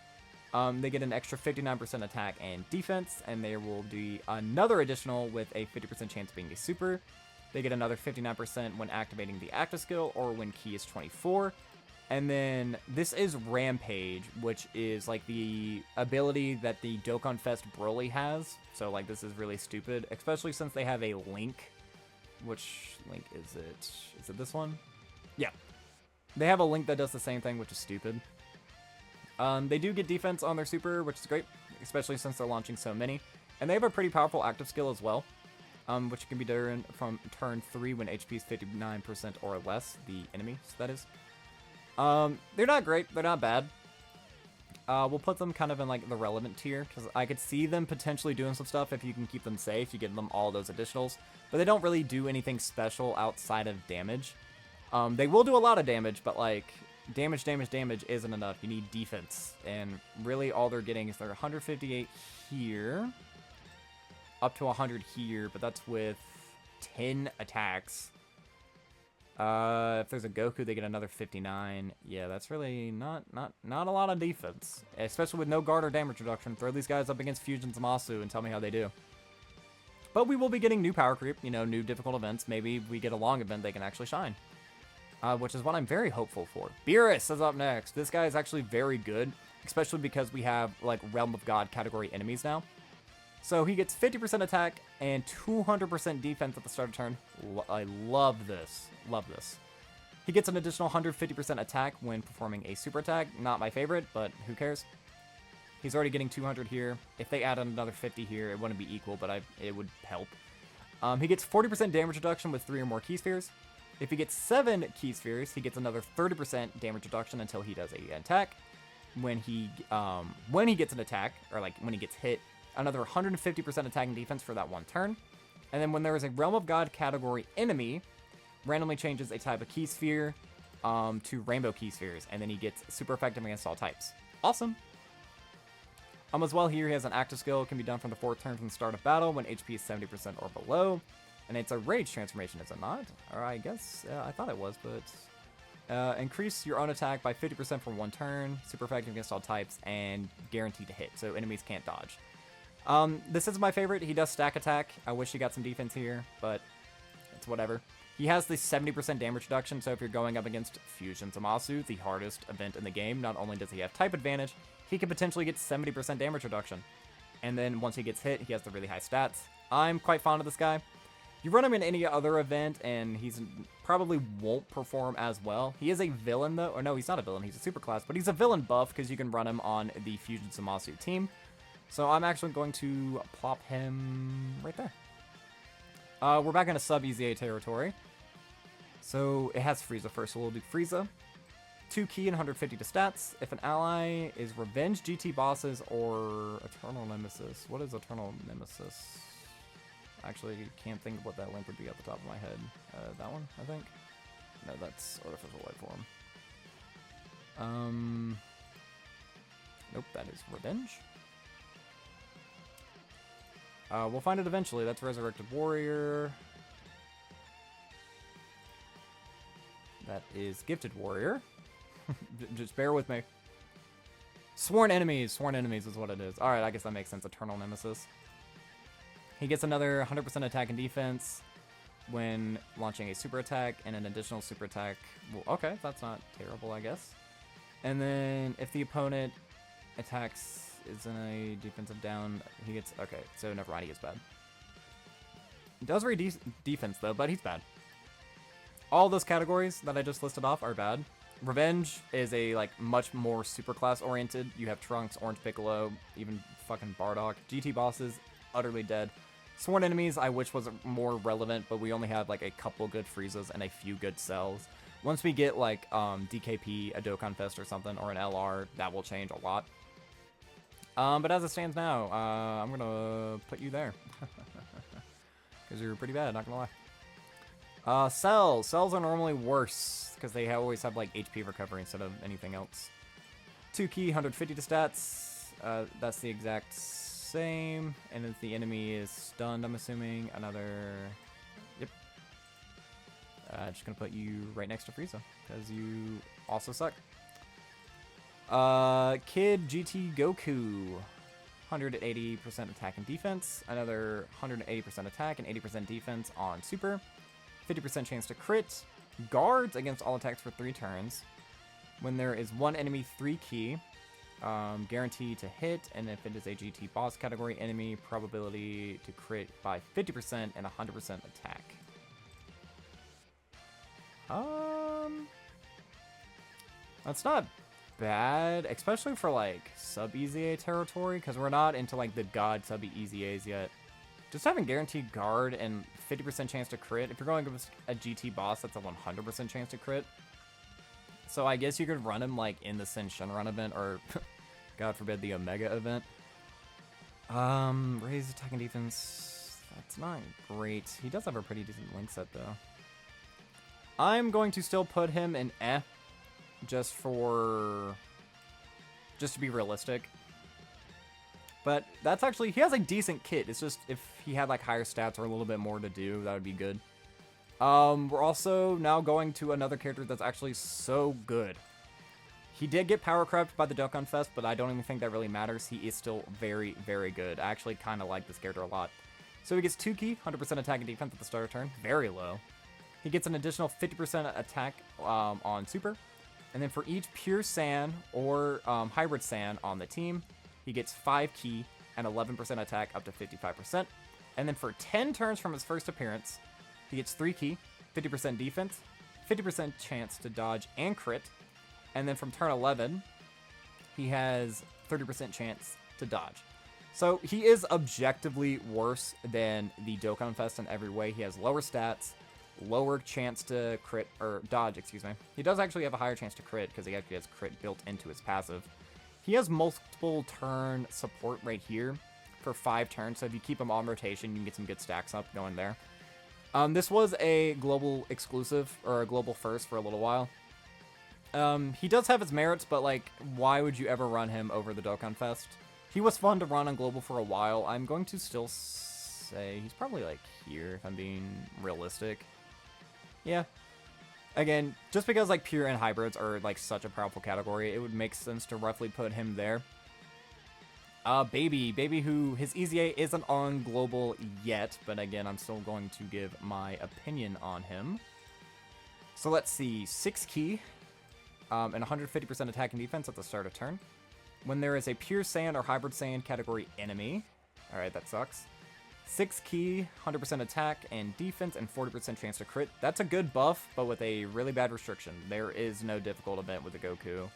they get an extra 59% attack and defense, and there will be another additional with a 50% chance of being a super. They get another 59% when activating the active skill or when key is 24. And then this is Rampage, which is like the ability that the Dokkan Fest Broly has. So like this is really stupid, especially since they have a link. Which link is it? Is it this one? Yeah. They have a link that does the same thing, which is stupid. They do get defense on their super, which is great, especially since they're launching so many. And they have a pretty powerful active skill as well, which can be done from turn 3 when HP is 59% or less, the enemy, so that is. They're not great, they're not bad. We'll put them kind of in like the relevant tier, because I could see them potentially doing some stuff if you can keep them safe, you give them all those additionals. But they don't really do anything special outside of damage. They will do a lot of damage, but like, damage isn't enough. You need defense. And really all they're getting is they're 158 here, up to 100 here, but that's with 10 attacks. If there's a Goku, they get another 59. Yeah, that's really not a lot of defense, especially with no guard or damage reduction. Throw these guys up against Fusion Zamasu and tell me how they do. But we will be getting new power creep, you know, new difficult events. Maybe we get a long event, they can actually shine. Which is what I'm very hopeful for. Beerus is up next. This guy is actually very good, especially because we have, like, Realm of God category enemies now. So he gets 50% attack and 200% defense at the start of turn. I love this. Love this. He gets an additional 150% attack when performing a super attack. Not my favorite, but who cares? He's already getting 200 here. If they add another 50 here, it wouldn't be equal, but it would help. He gets 40% damage reduction with 3 or more key spheres. If he gets 7 key spheres, he gets another 30% damage reduction until he does a attack. When he gets an attack, or like when he gets hit, another 150% attack and defense for that one turn. And then when there is a Realm of God category enemy, randomly changes a type of key sphere to rainbow key spheres, and then he gets super effective against all types. Awesome. As well here, he has an active skill. It can be done from the 4th turn from the start of battle when HP is 70% or below. And it's a rage transformation, is it not? Or I guess, I thought it was, but... increase your own attack by 50% for 1 turn, super effective against all types, and guaranteed to hit, so enemies can't dodge. This is my favorite. He does stack attack. I wish he got some defense here, but it's whatever. He has the 70% damage reduction, so if you're going up against Fusion Zamasu, the hardest event in the game, not only does he have type advantage, he could potentially get 70% damage reduction. And then once he gets hit, he has the really high stats. I'm quite fond of this guy. You run him in any other event, and he's probably won't perform as well. He is a villain, though. Or no, he's not a villain. He's a super class, but he's a villain buff because you can run him on the Fusion Zamasu team. So I'm actually going to plop him right there. We're back into sub-EZA territory. So it has Frieza first, so we'll do Frieza. 2 key and 150 to stats. If an ally is Revenge GT bosses or Eternal Nemesis. What is Eternal Nemesis? Actually, can't think of what that link would be off the top of my head. That one, I think? No, that's Artificial Life Form. Nope, that is Revenge. We'll find it eventually. That's Resurrected Warrior. That is Gifted Warrior. Just bear with me. Sworn enemies. Sworn enemies is what it is. Alright, I guess that makes sense. Eternal Nemesis. He gets another 100% attack and defense when launching a super attack and an additional super attack. Well, okay, that's not terrible, I guess. And then if the opponent attacks is in a defensive down, he gets... Okay, so never mind, he is bad. He does read defense, though, but he's bad. All those categories that I just listed off are bad. Revenge is a, like, much more superclass oriented. You have Trunks, Orange Piccolo, even fucking Bardock. GT bosses, utterly dead. Sworn enemies, I wish was more relevant, but we only have, like, a couple good Friezas and a few good cells. Once we get, like, DKP, a Dokkan Fest or something, or an LR, that will change a lot. But as it stands now, I'm gonna put you there. Because you're pretty bad, not gonna lie. Cells. Cells are normally worse, because they always have, like, HP recovery instead of anything else. 2 key, 150 to stats. That's the exact same. And if the enemy is stunned, I'm assuming, another... Yep. Just gonna put you right next to Frieza, because you also suck. Kid GT Goku. 180% attack and defense. Another 180% attack and 80% defense on Super. 50% chance to crit. Guards against all attacks for 3 turns. When there is one enemy 3 key. Guaranteed to hit. And if it is a GT boss category enemy, probability to crit by 50% and 100% attack. That's not bad, especially for like sub EZA territory, because we're not into like the god sub EZAs yet. Just having guaranteed guard and 50% chance to crit. If you're going against a GT boss, that's a 100% chance to crit. So I guess you could run him like in the Sin Shenron event, or God forbid the Omega event. Raise attack and defense. That's not great. He does have a pretty decent link set though. I'm going to still put him in Eh. Just to be realistic. But that's actually, he has a decent kit. It's just, if he had like higher stats or a little bit more to do, that would be good. We're also now going to another character that's actually so good. He did get power crept by the Dokkan Fest, but I don't even think that really matters. He is still very, very good. I actually kind of like this character a lot. So he gets 2 key, 100% attack and defense at the start of turn. Very low. He gets an additional 50% attack on Super. And then for each pure Saiyan or hybrid Saiyan on the team, he gets 5 key and 11% attack up to 55%. And then for 10 turns from his first appearance, he gets 3 key, 50% defense, 50% chance to dodge and crit. And then from turn 11, he has 30% chance to dodge. So he is objectively worse than the Dokkan Fest in every way. He has lower stats, lower chance to crit, or dodge, excuse me. He does actually have a higher chance to crit because he actually has crit built into his passive. He has multiple turn support right here for 5 turns, so if you keep him on rotation, you can get some good stacks up going there. This was a global exclusive, or a global first for a little while. He does have his merits, but like, why would you ever run him over the Dokkan Fest? He was fun to run on global for a while. I'm going to still say he's probably like here, if I'm being realistic. Yeah. Again, just because like pure and hybrids are like such a powerful category, it would make sense to roughly put him there. Baby who his EZA isn't on global yet, but again, I'm still going to give my opinion on him. So let's see, 6 key, and 150% attack and defense at the start of turn. When there is a pure Saiyan or hybrid Saiyan category enemy, alright, that sucks. 6 key, 100% attack and defense, and 40% chance to crit. That's a good buff, but with a really bad restriction. There is no difficult event with the Goku.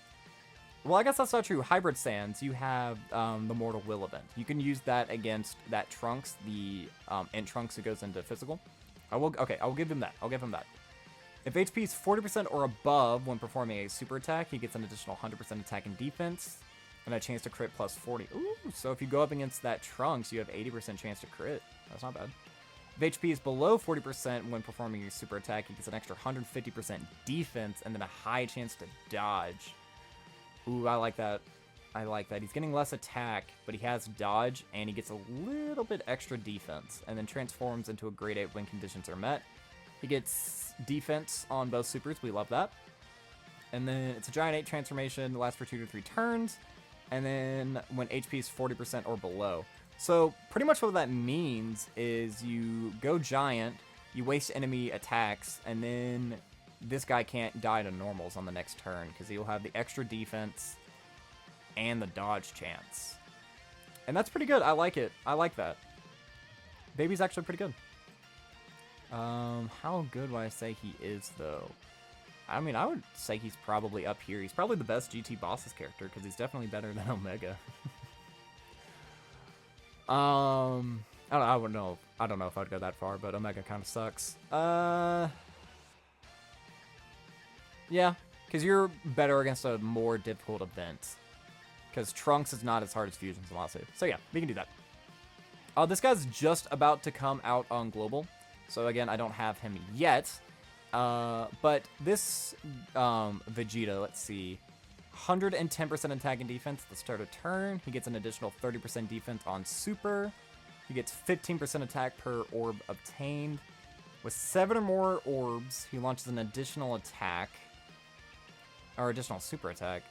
Well, I guess that's not true. Hybrid Saiyans, you have the Mortal Will event. You can use that against that Trunks, the Int Trunks who goes into physical. I will give him that. I'll give him that. If HP is 40% or above when performing a super attack, he gets an additional 100% attack and defense, and a chance to crit plus 40. Ooh, so if you go up against that Trunks, you have 80% chance to crit. That's not bad. If HP is below 40% when performing a super attack, he gets an extra 150% defense, and then a high chance to dodge. Ooh, I like that. I like that. He's getting less attack, but he has dodge, and he gets a little bit extra defense, and then transforms into a grade 8 when conditions are met. He gets defense on both supers. We love that. And then it's a Giant 8 transformation that lasts for 2 to 3 turns. and then when HP is 40% or below. So pretty much what that means is you go giant, you waste enemy attacks, and then this guy can't die to normals on the next turn because he'll have the extra defense and the dodge chance. And that's pretty good. I like it. I like that. Baby's actually pretty good. How good would I say he is, though? I mean, I would say he's probably up here. He's probably the best GT Bosses character because he's definitely better than Omega. I don't know if I'd go that far, but Omega kind of sucks. Yeah, because you're better against a more difficult event. Because Trunks is not as hard as Fusion Zamasu. So yeah, we can do that. This guy's just about to come out on Global. So again, I don't have him yet. But this Vegeta, let's see. 110% attack and defense at the start of turn. He gets an additional 30% defense on Super. He gets 15% attack per orb obtained. With 7 or more orbs, he launches an additional attack. Or additional super attack.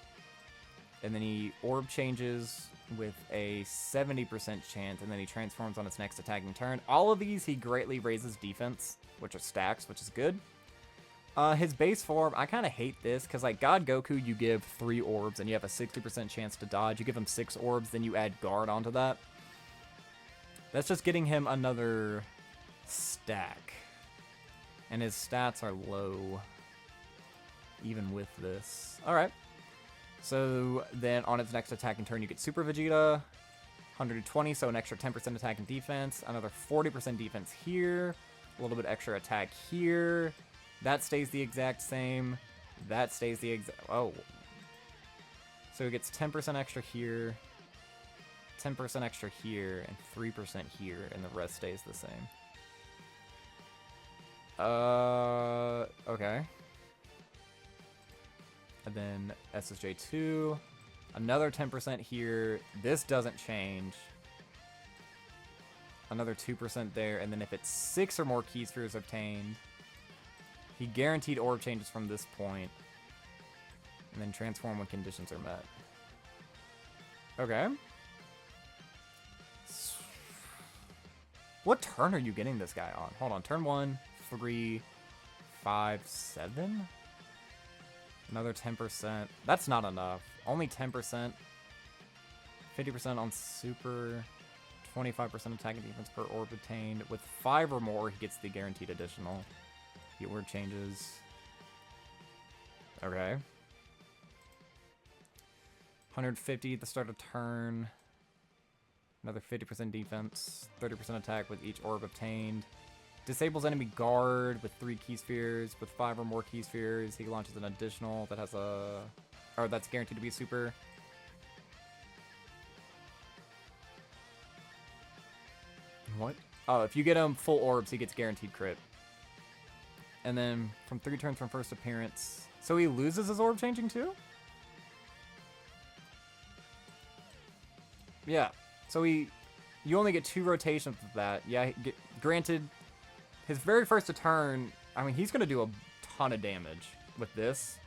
And then he orb changes with a 70% chance, and then he transforms on its next attacking turn. All of these, he greatly raises defense, which are stacks, which is good. His base form, I kind of hate this, because like God Goku, you give 3 orbs, and you have a 60% chance to dodge. You give him 6 orbs, then you add guard onto that. That's just getting him another stack. And his stats are low, even with this. Alright. So then on its next attacking turn, you get Super Vegeta, 120, so an extra 10% attack and defense, another 40% defense here, a little bit extra attack here. That stays the exact same. That stays the exact... Oh. So it gets 10% extra here, 10% extra here, and 3% here, and the rest stays the same. Okay. And then SSJ2, another 10% here. This doesn't change. Another 2% there, and then if it's 6 or more key spheres obtained, he guaranteed orb changes from this point, and then transform when conditions are met. Okay. What turn are you getting this guy on? Hold on, turn 1, 3, 5, 7? Another 10%. That's not enough. Only 10%. 50% on super. 25% attack and defense per orb obtained. With 5 or more, he gets the guaranteed additional. The orb changes. Okay. 150 at the start of turn. Another 50% defense. 30% attack with each orb obtained. Disables enemy guard with 3 key spheres. With 5 or more key spheres, he launches an additional that has a... Or that's guaranteed to be super. What? Oh, if you get him full orbs, he gets guaranteed crit. And then from 3 turns from first appearance... So he loses his orb changing too? Yeah. So you only get 2 rotations of that. Yeah, granted... His very first turn, I mean, he's going to do a ton of damage with this.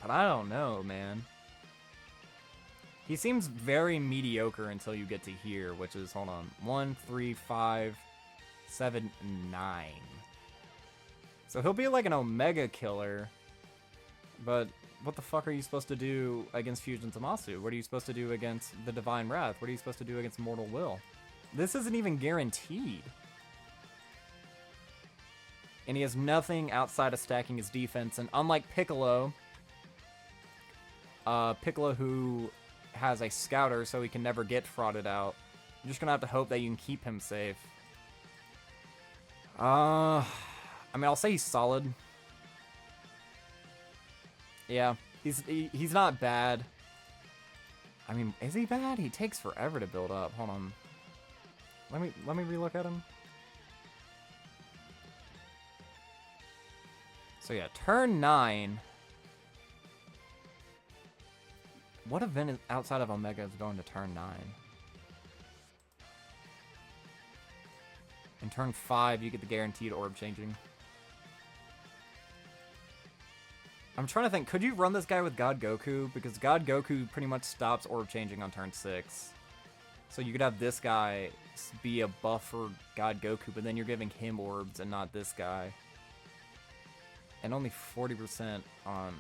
But I don't know, man. He seems very mediocre until you get to here, which is, hold on, 1, 3, 5, 7, 9. So he'll be like an Omega killer, but what the fuck are you supposed to do against Fusion Zamasu? What are you supposed to do against the Divine Wrath? What are you supposed to do against Mortal Will? This isn't even guaranteed. And he has nothing outside of stacking his defense. And unlike Piccolo, Piccolo who has a scouter so he can never get frauded out, you're just going to have to hope that you can keep him safe. I mean, I'll say he's solid. Yeah, he's not bad. I mean, is he bad? He takes forever to build up. Hold on. Let me relook at him. So yeah, turn 9. What event outside of Omega is going to turn 9? In turn 5, you get the guaranteed orb changing. I'm trying to think, could you run this guy with God Goku? Because God Goku pretty much stops orb changing on turn 6. So you could have this guy be a buff for God Goku, but then you're giving him orbs and not this guy. And only 40% on...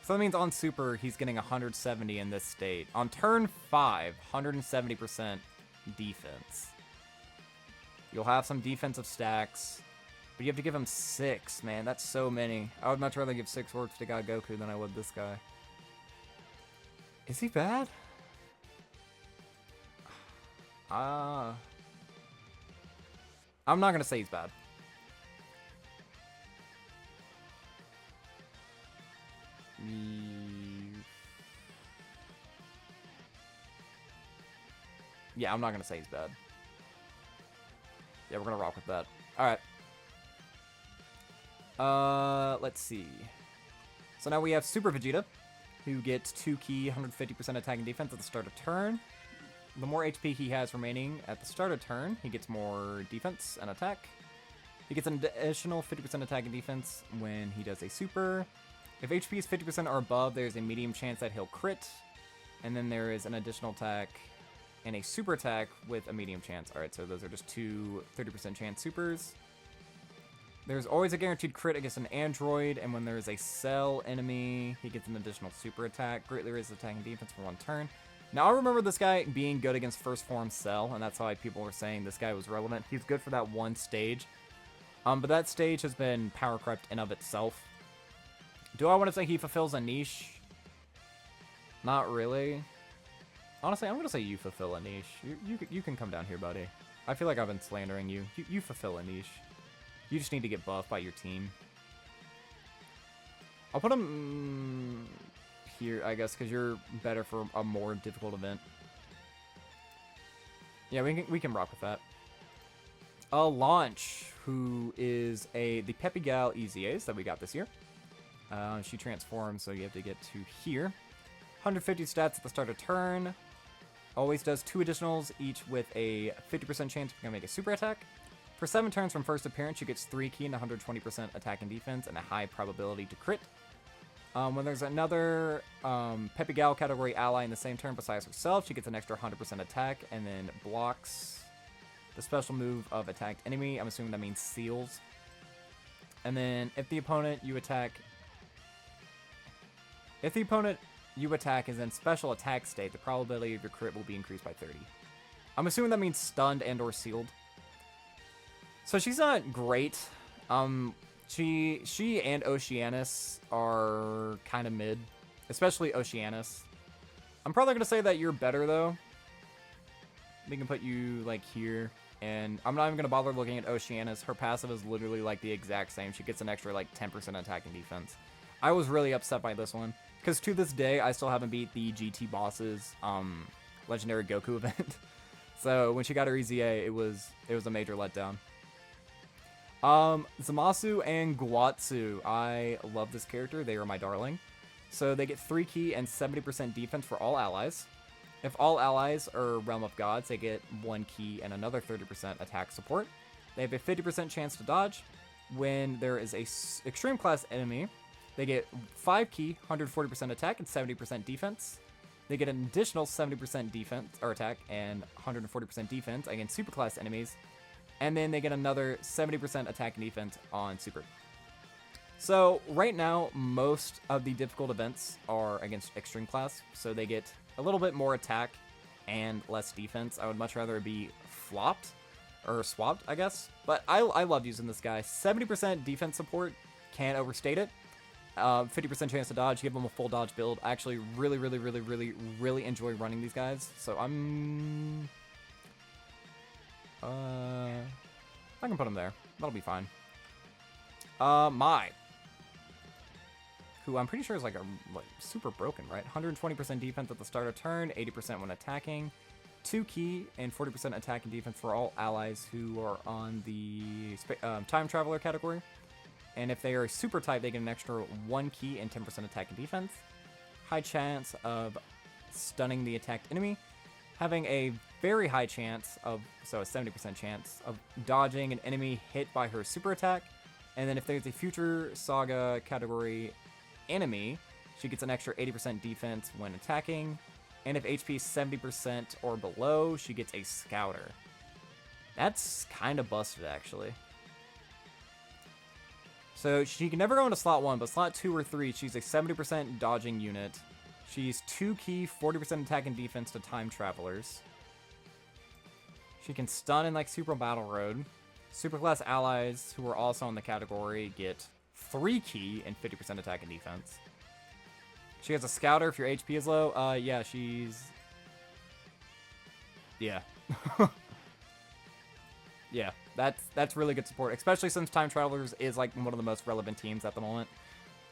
So that means on Super, he's getting 170 in this state. On turn 5, 170% defense. You'll have some defensive stacks, but you have to give him 6, man. That's so many. I would much rather give 6 orbs to God Goku than I would this guy. Is he bad? I'm not going to say he's bad. Yeah, I'm not going to say he's bad. Yeah, we're going to rock with that. Alright. Let's see. So now we have Super Vegeta, who gets 2 key, 150% attack and defense at the start of turn. The more HP he has remaining at the start of turn, he gets more defense and attack. He gets an additional 50% attack and defense when he does a super. If HP is 50% or above, there's a medium chance that he'll crit. And then there is an additional attack and a super attack with a medium chance. Alright, so those are just two 30% chance supers. There's always a guaranteed crit against an android, and when there is a cell enemy, he gets an additional super attack. Greatly raises attack and defense for 1 turn. Now, I remember this guy being good against first form Cell, and that's why people were saying this guy was relevant. He's good for that one stage. But that stage has been power crept in of itself. Do I want to say he fulfills a niche? Not really. Honestly, I'm going to say you fulfill a niche. You can come down here, buddy. I feel like I've been slandering you. You fulfill a niche. You just need to get buffed by your team. I'll put him here, I guess, because you're better for a more difficult event. Yeah, we can rock with that. Launch, who is the Peppy Gal EZAs that we got this year. She transforms, so you have to get to here. 150 stats at the start of turn. Always does 2 additionals, each with a 50% chance of make a super attack. For 7 turns from first appearance, she gets 3 key and 120% attack and defense, and a high probability to crit. When there's another Peppy Gal category ally in the same turn besides herself, she gets an extra 100% attack, and then blocks the special move of attacked enemy. I'm assuming that means seals. And then if the opponent you attack is in special attack state, the probability of your crit will be increased by 30. I'm assuming that means stunned and or sealed. So she's not great. She and Oceanus are kind of mid, especially Oceanus. I'm probably going to say that you're better, though. We can put you, like, here. And I'm not even going to bother looking at Oceanus. Her passive is literally, like, the exact same. She gets an extra, like, 10% attack and defense. I was really upset by this one, because to this day, I still haven't beat the GT Boss's Legendary Goku event. So when she got her EZA, it was a major letdown. Zamasu and Guatsu. I love this character. They are my darling. So they get 3 key and 70% defense for all allies. If all allies are Realm of Gods, they get 1 key and another 30% attack support. They have a 50% chance to dodge. When there is a extreme class enemy, they get 5 key, 140% attack, and 70% defense. They get an additional 70% defense or attack and 140% defense against superclass enemies. And then they get another 70% attack and defense on Super. So right now, most of the difficult events are against Extreme Class. So they get a little bit more attack and less defense. I would much rather it be flopped or swapped, I guess. But I love using this guy. 70% defense support, can't overstate it. 50% chance to dodge, give them a full dodge build. I actually really enjoy running these guys. So I can put him there. That'll be fine. Mai, who I'm pretty sure is like super broken, right? 120% defense at the start of turn, 80% when attacking, 2 key and 40% attack and defense for all allies who are on the time traveler category. And if they are super type, they get an extra 1 key and 10% attack and defense. High chance of stunning the attacked enemy. Having a very high chance of, so a 70% chance of dodging an enemy hit by her super attack. And then if there's a future saga category enemy, she gets an extra 80% defense when attacking. And if HP is 70% or below, she gets a Scouter. That's kind of busted, actually. So she can never go into slot 1, but slot 2 or 3, she's a 70% dodging unit. She's 2 key, 40% attack and defense to time travelers. She can stun in like Super Battle Road. Superclass allies who are also in the category get 3 key and 50% attack and defense. She has a Scouter if your HP is low. Yeah, she's... Yeah. Yeah, that's really good support, especially since Time Travelers is like one of the most relevant teams at the moment.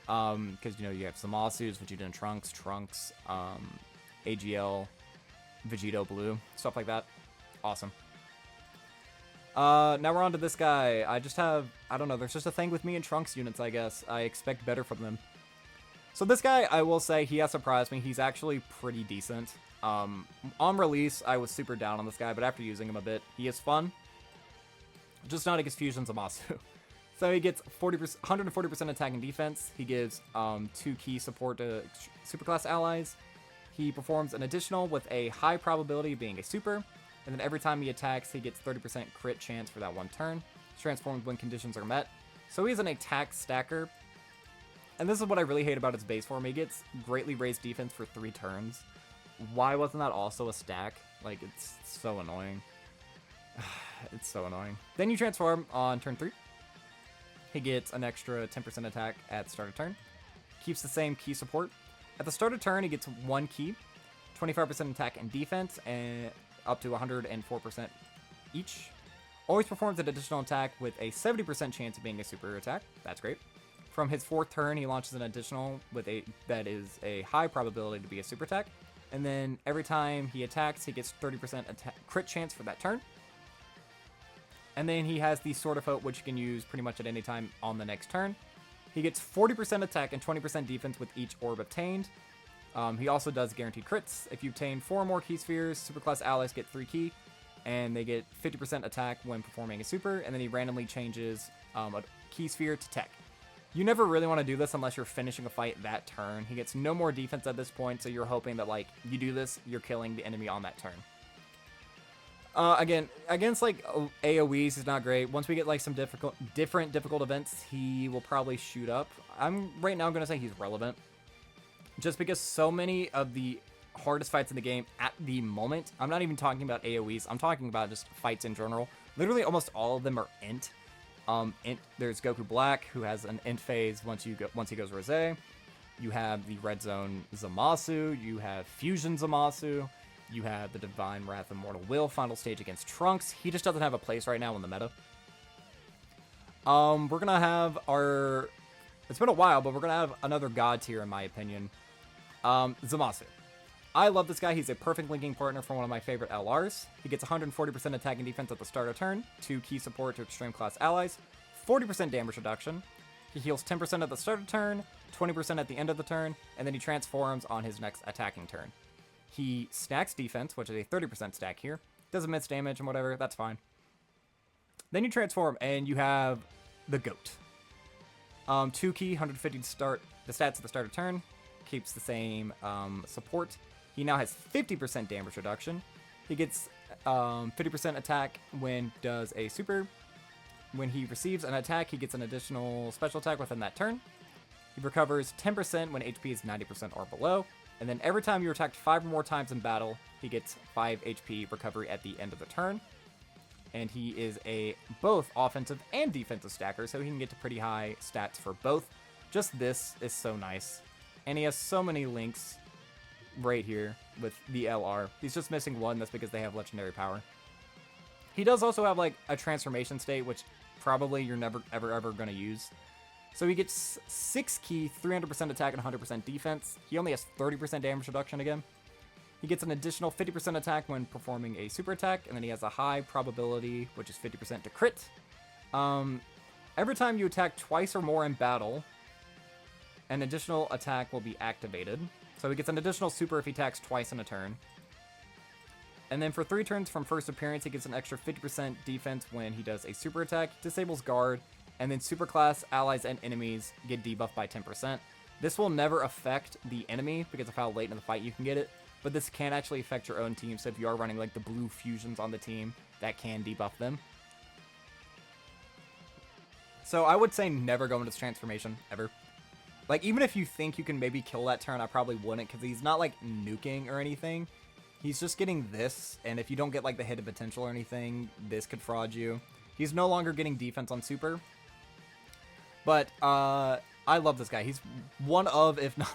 Because, you know, you have Zamasus, Vegeta and Trunks, AGL, Vegito Blue, stuff like that. Awesome. Now we're on to this guy. I don't know, there's just a thing with me and Trunks units, I guess. I expect better from them. So this guy, I will say, he has surprised me. He's actually pretty decent. On release, I was super down on this guy, but after using him a bit, he is fun. Just not against Fusion Zamasu. So he gets 140% attack and defense. He gives 2 key support to Superclass allies. He performs an additional with a high probability of being a super. And then every time he attacks, he gets 30% crit chance for that one turn. Transforms when conditions are met. So he's an attack stacker. And this is what I really hate about his base form. He gets greatly raised defense for 3 turns. Why wasn't that also a stack? Like, it's so annoying. It's so annoying. Then you transform on turn 3. He gets an extra 10% attack at the start of turn. Keeps the same key support. At the start of turn, he gets 1 key, 25% attack and defense, and up to 104% each. Always performs an additional attack with a 70% chance of being a super attack. That's great. From his 4th turn, he launches an additional that is a high probability to be a super attack. And then every time he attacks, he gets 30% crit chance for that turn. And then he has the Sword of Hope, which you can use pretty much at any time on the next turn. He gets 40% attack and 20% defense with each orb obtained. He also does guaranteed crits. If you obtain 4 or more key spheres, Superclass allies get 3 key, and they get 50% attack when performing a super, and then he randomly changes a key sphere to tech. You never really want to do this unless you're finishing a fight that turn. He gets no more defense at this point, so you're hoping that, like, you do this, you're killing the enemy on that turn. Again, against, like, AoEs, he's not great. Once we get, like, some different difficult events, he will probably shoot up. Right now, I'm going to say he's relevant. Just because so many of the hardest fights in the game at the moment, I'm not even talking about AoEs, I'm talking about just fights in general. Literally, almost all of them are int. There's Goku Black, who has an int phase once he goes Rosé. You have the Red Zone Zamasu. You have Fusion Zamasu. You have the Divine Wrath of Mortal Will final stage against Trunks. He just doesn't have a place right now in the meta. We're gonna have our... It's been a while, but we're gonna have another god tier in my opinion. Zamasu. I love this guy. He's a perfect linking partner for one of my favorite LRs. He gets 140% attack and defense at the start of turn, 2 key support to extreme class allies, 40% damage reduction. He heals 10% at the start of turn, 20% at the end of the turn, and then he transforms on his next attacking turn. He stacks defense, which is a 30% stack here. Doesn't miss damage and whatever, that's fine. Then you transform, and you have the GOAT. 2 key, 150 to start the stats at the start of turn. Keeps the same support. He now has 50% damage reduction. He gets 50% attack when does a super. When he receives an attack, he gets an additional special attack within that turn. He recovers 10% when HP is 90% or below. And then every time you're attacked 5 or more times in battle, he gets 5 HP recovery at the end of the turn. And he is a both offensive and defensive stacker, so he can get to pretty high stats for both. Just this is so nice. And he has so many links right here with the LR. He's just missing one, that's because they have legendary power. He does also have like a transformation state, which probably you're never ever going to use. So he gets 6 key, 300% attack, and 100% defense. He only has 30% damage reduction again. He gets an additional 50% attack when performing a super attack, and then he has a high probability, which is 50% to crit. Every time you attack twice or more in battle, an additional attack will be activated. So he gets an additional super if he attacks twice in a turn. And then for 3 turns from first appearance, he gets an extra 50% defense when he does a super attack, disables guard, and then super class allies and enemies get debuffed by 10%. This will never affect the enemy because of how late in the fight you can get it, but this can actually affect your own team. So if you are running like the blue fusions on the team, that can debuff them. So I would say never go into this transformation, ever. Like, even if you think you can maybe kill that turn, I probably wouldn't, because he's not, like, nuking or anything. He's just getting this, and if you don't get, like, the hit of potential or anything, this could fraud you. He's no longer getting defense on super. But, I love this guy. He's one of, if not...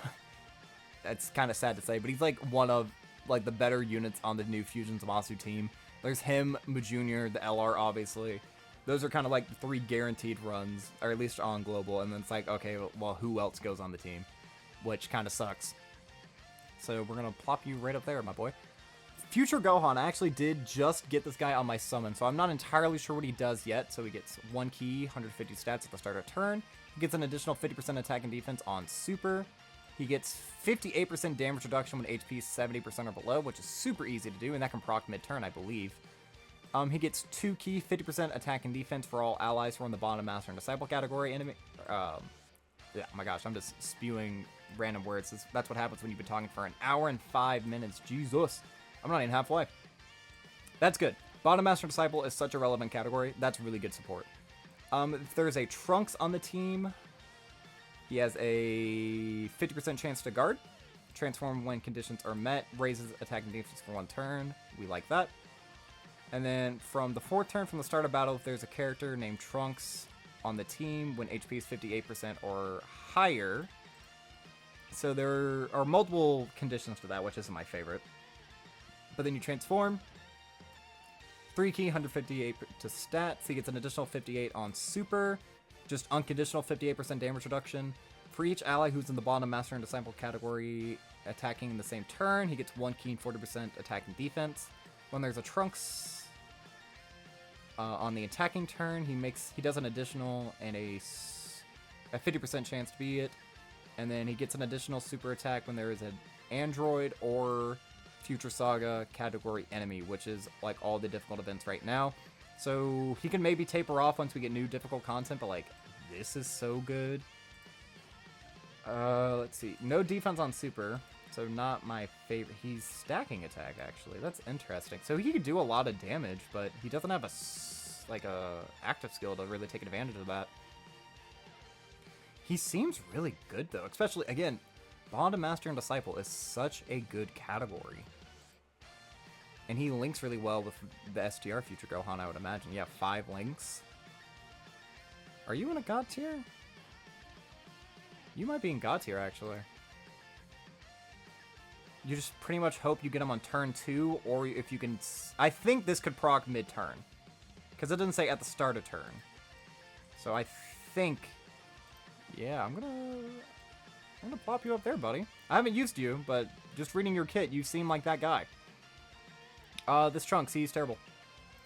That's kind of sad to say, but he's, like, one of, like, the better units on the new Fusion Zamasu team. There's him, Jr., the LR, obviously. Those are kind of like the 3 guaranteed runs, or at least on global, and then it's like, okay, well, who else goes on the team? Which kind of sucks. So we're going to plop you right up there, my boy. Future Gohan, I actually did just get this guy on my summon, so I'm not entirely sure what he does yet. So he gets 1 key, 150 stats at the start of turn. He gets an additional 50% attack and defense on super. He gets 58% damage reduction when HP is 70% or below, which is super easy to do, and that can proc mid-turn, I believe. He gets 2 key, 50% attack and defense for all allies who are in the bottom Master and Disciple category enemy. Yeah, my gosh, I'm just spewing random words. That's what happens when you've been talking for an hour and 5 minutes. Jesus. I'm not even halfway. That's good. Bottom Master and Disciple is such a relevant category. That's really good support. If there's a Trunks on the team, he has a 50% chance to guard. Transform when conditions are met. Raises attack and defense for 1 turn. We like that. And then from the 4th turn from the start of battle, if there's a character named Trunks on the team when HP is 58% or higher. So there are multiple conditions to that, which isn't my favorite. But then you transform. 3 key, 158 to stats. He gets an additional 58 on super. Just unconditional 58% damage reduction. For each ally who's in the bottom Master and Disciple category attacking in the same turn, he gets 1 key and 40% attack and defense. When there's a Trunks on the attacking turn, he does an additional and a 50% chance to beat it, and then he gets an additional super attack when there is an android or Future Saga category enemy, which is like all the difficult events right now. So he can maybe taper off once we get new difficult content, but like this is so good. Let's see, no defense on super. So not my favorite. He's stacking attack, actually. That's interesting. So he could do a lot of damage, but he doesn't have a active skill to really take advantage of that. He seems really good, though. Especially, again, Bond of Master and Disciple is such a good category. And he links really well with the STR Future Gohan, I would imagine. Yeah, 5 links. Are you in a God tier? You might be in God tier, actually. You just pretty much hope you get him on turn 2, or if you can... I think this could proc mid-turn. Because it doesn't say at the start of turn. So I think... Yeah, I'm gonna plop you up there, buddy. I haven't used you, but just reading your kit, you seem like that guy. This Trunks, he's terrible.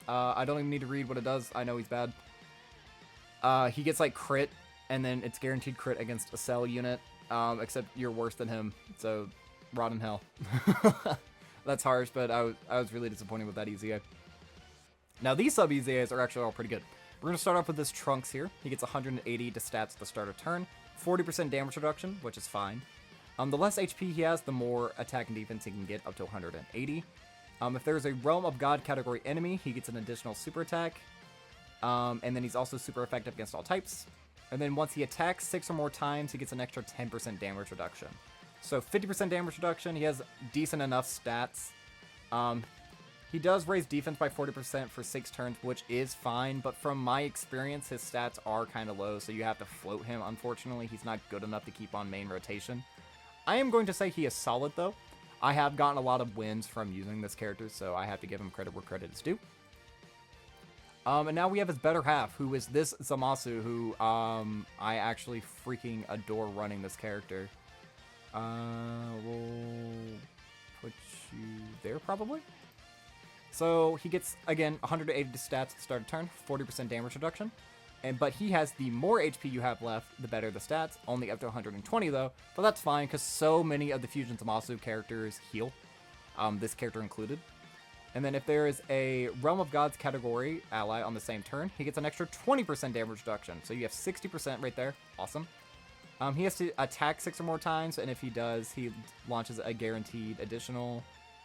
I don't even need to read what it does. I know he's bad. He gets, like, crit, and then it's guaranteed crit against a cell unit. Except you're worse than him, so... Rot in hell. That's harsh, but I was really disappointed with that EZA. Now, these sub-EZAs are actually all pretty good. We're going to start off with this Trunks here. He gets 180 to stats at the start of turn. 40% damage reduction, which is fine. The less HP he has, the more attack and defense he can get, up to 180. If there's a Realm of God category enemy, he gets an additional super attack. And then he's also super effective against all types. And then once he attacks 6 or more times, he gets an extra 10% damage reduction. So 50% damage reduction, he has decent enough stats. He does raise defense by 40% for 6 turns, which is fine, but from my experience, his stats are kind of low, so you have to float him, unfortunately. He's not good enough to keep on main rotation. I am going to say he is solid, though. I have gotten a lot of wins from using this character, so I have to give him credit where credit is due. And now we have his better half, who is this Zamasu, who I actually freaking adore running this character. We'll put you there, probably. So he gets, again, 180 to stats at the start of turn, 40% damage reduction. But he has the more HP you have left, the better the stats. Only up to 120, though. But that's fine, because so many of the Fusion Zamasu characters heal. This character included. And then if there is a Realm of Gods category ally on the same turn, he gets an extra 20% damage reduction. So you have 60% right there. Awesome. He has to attack 6 or more times, and if he does, he launches a guaranteed additional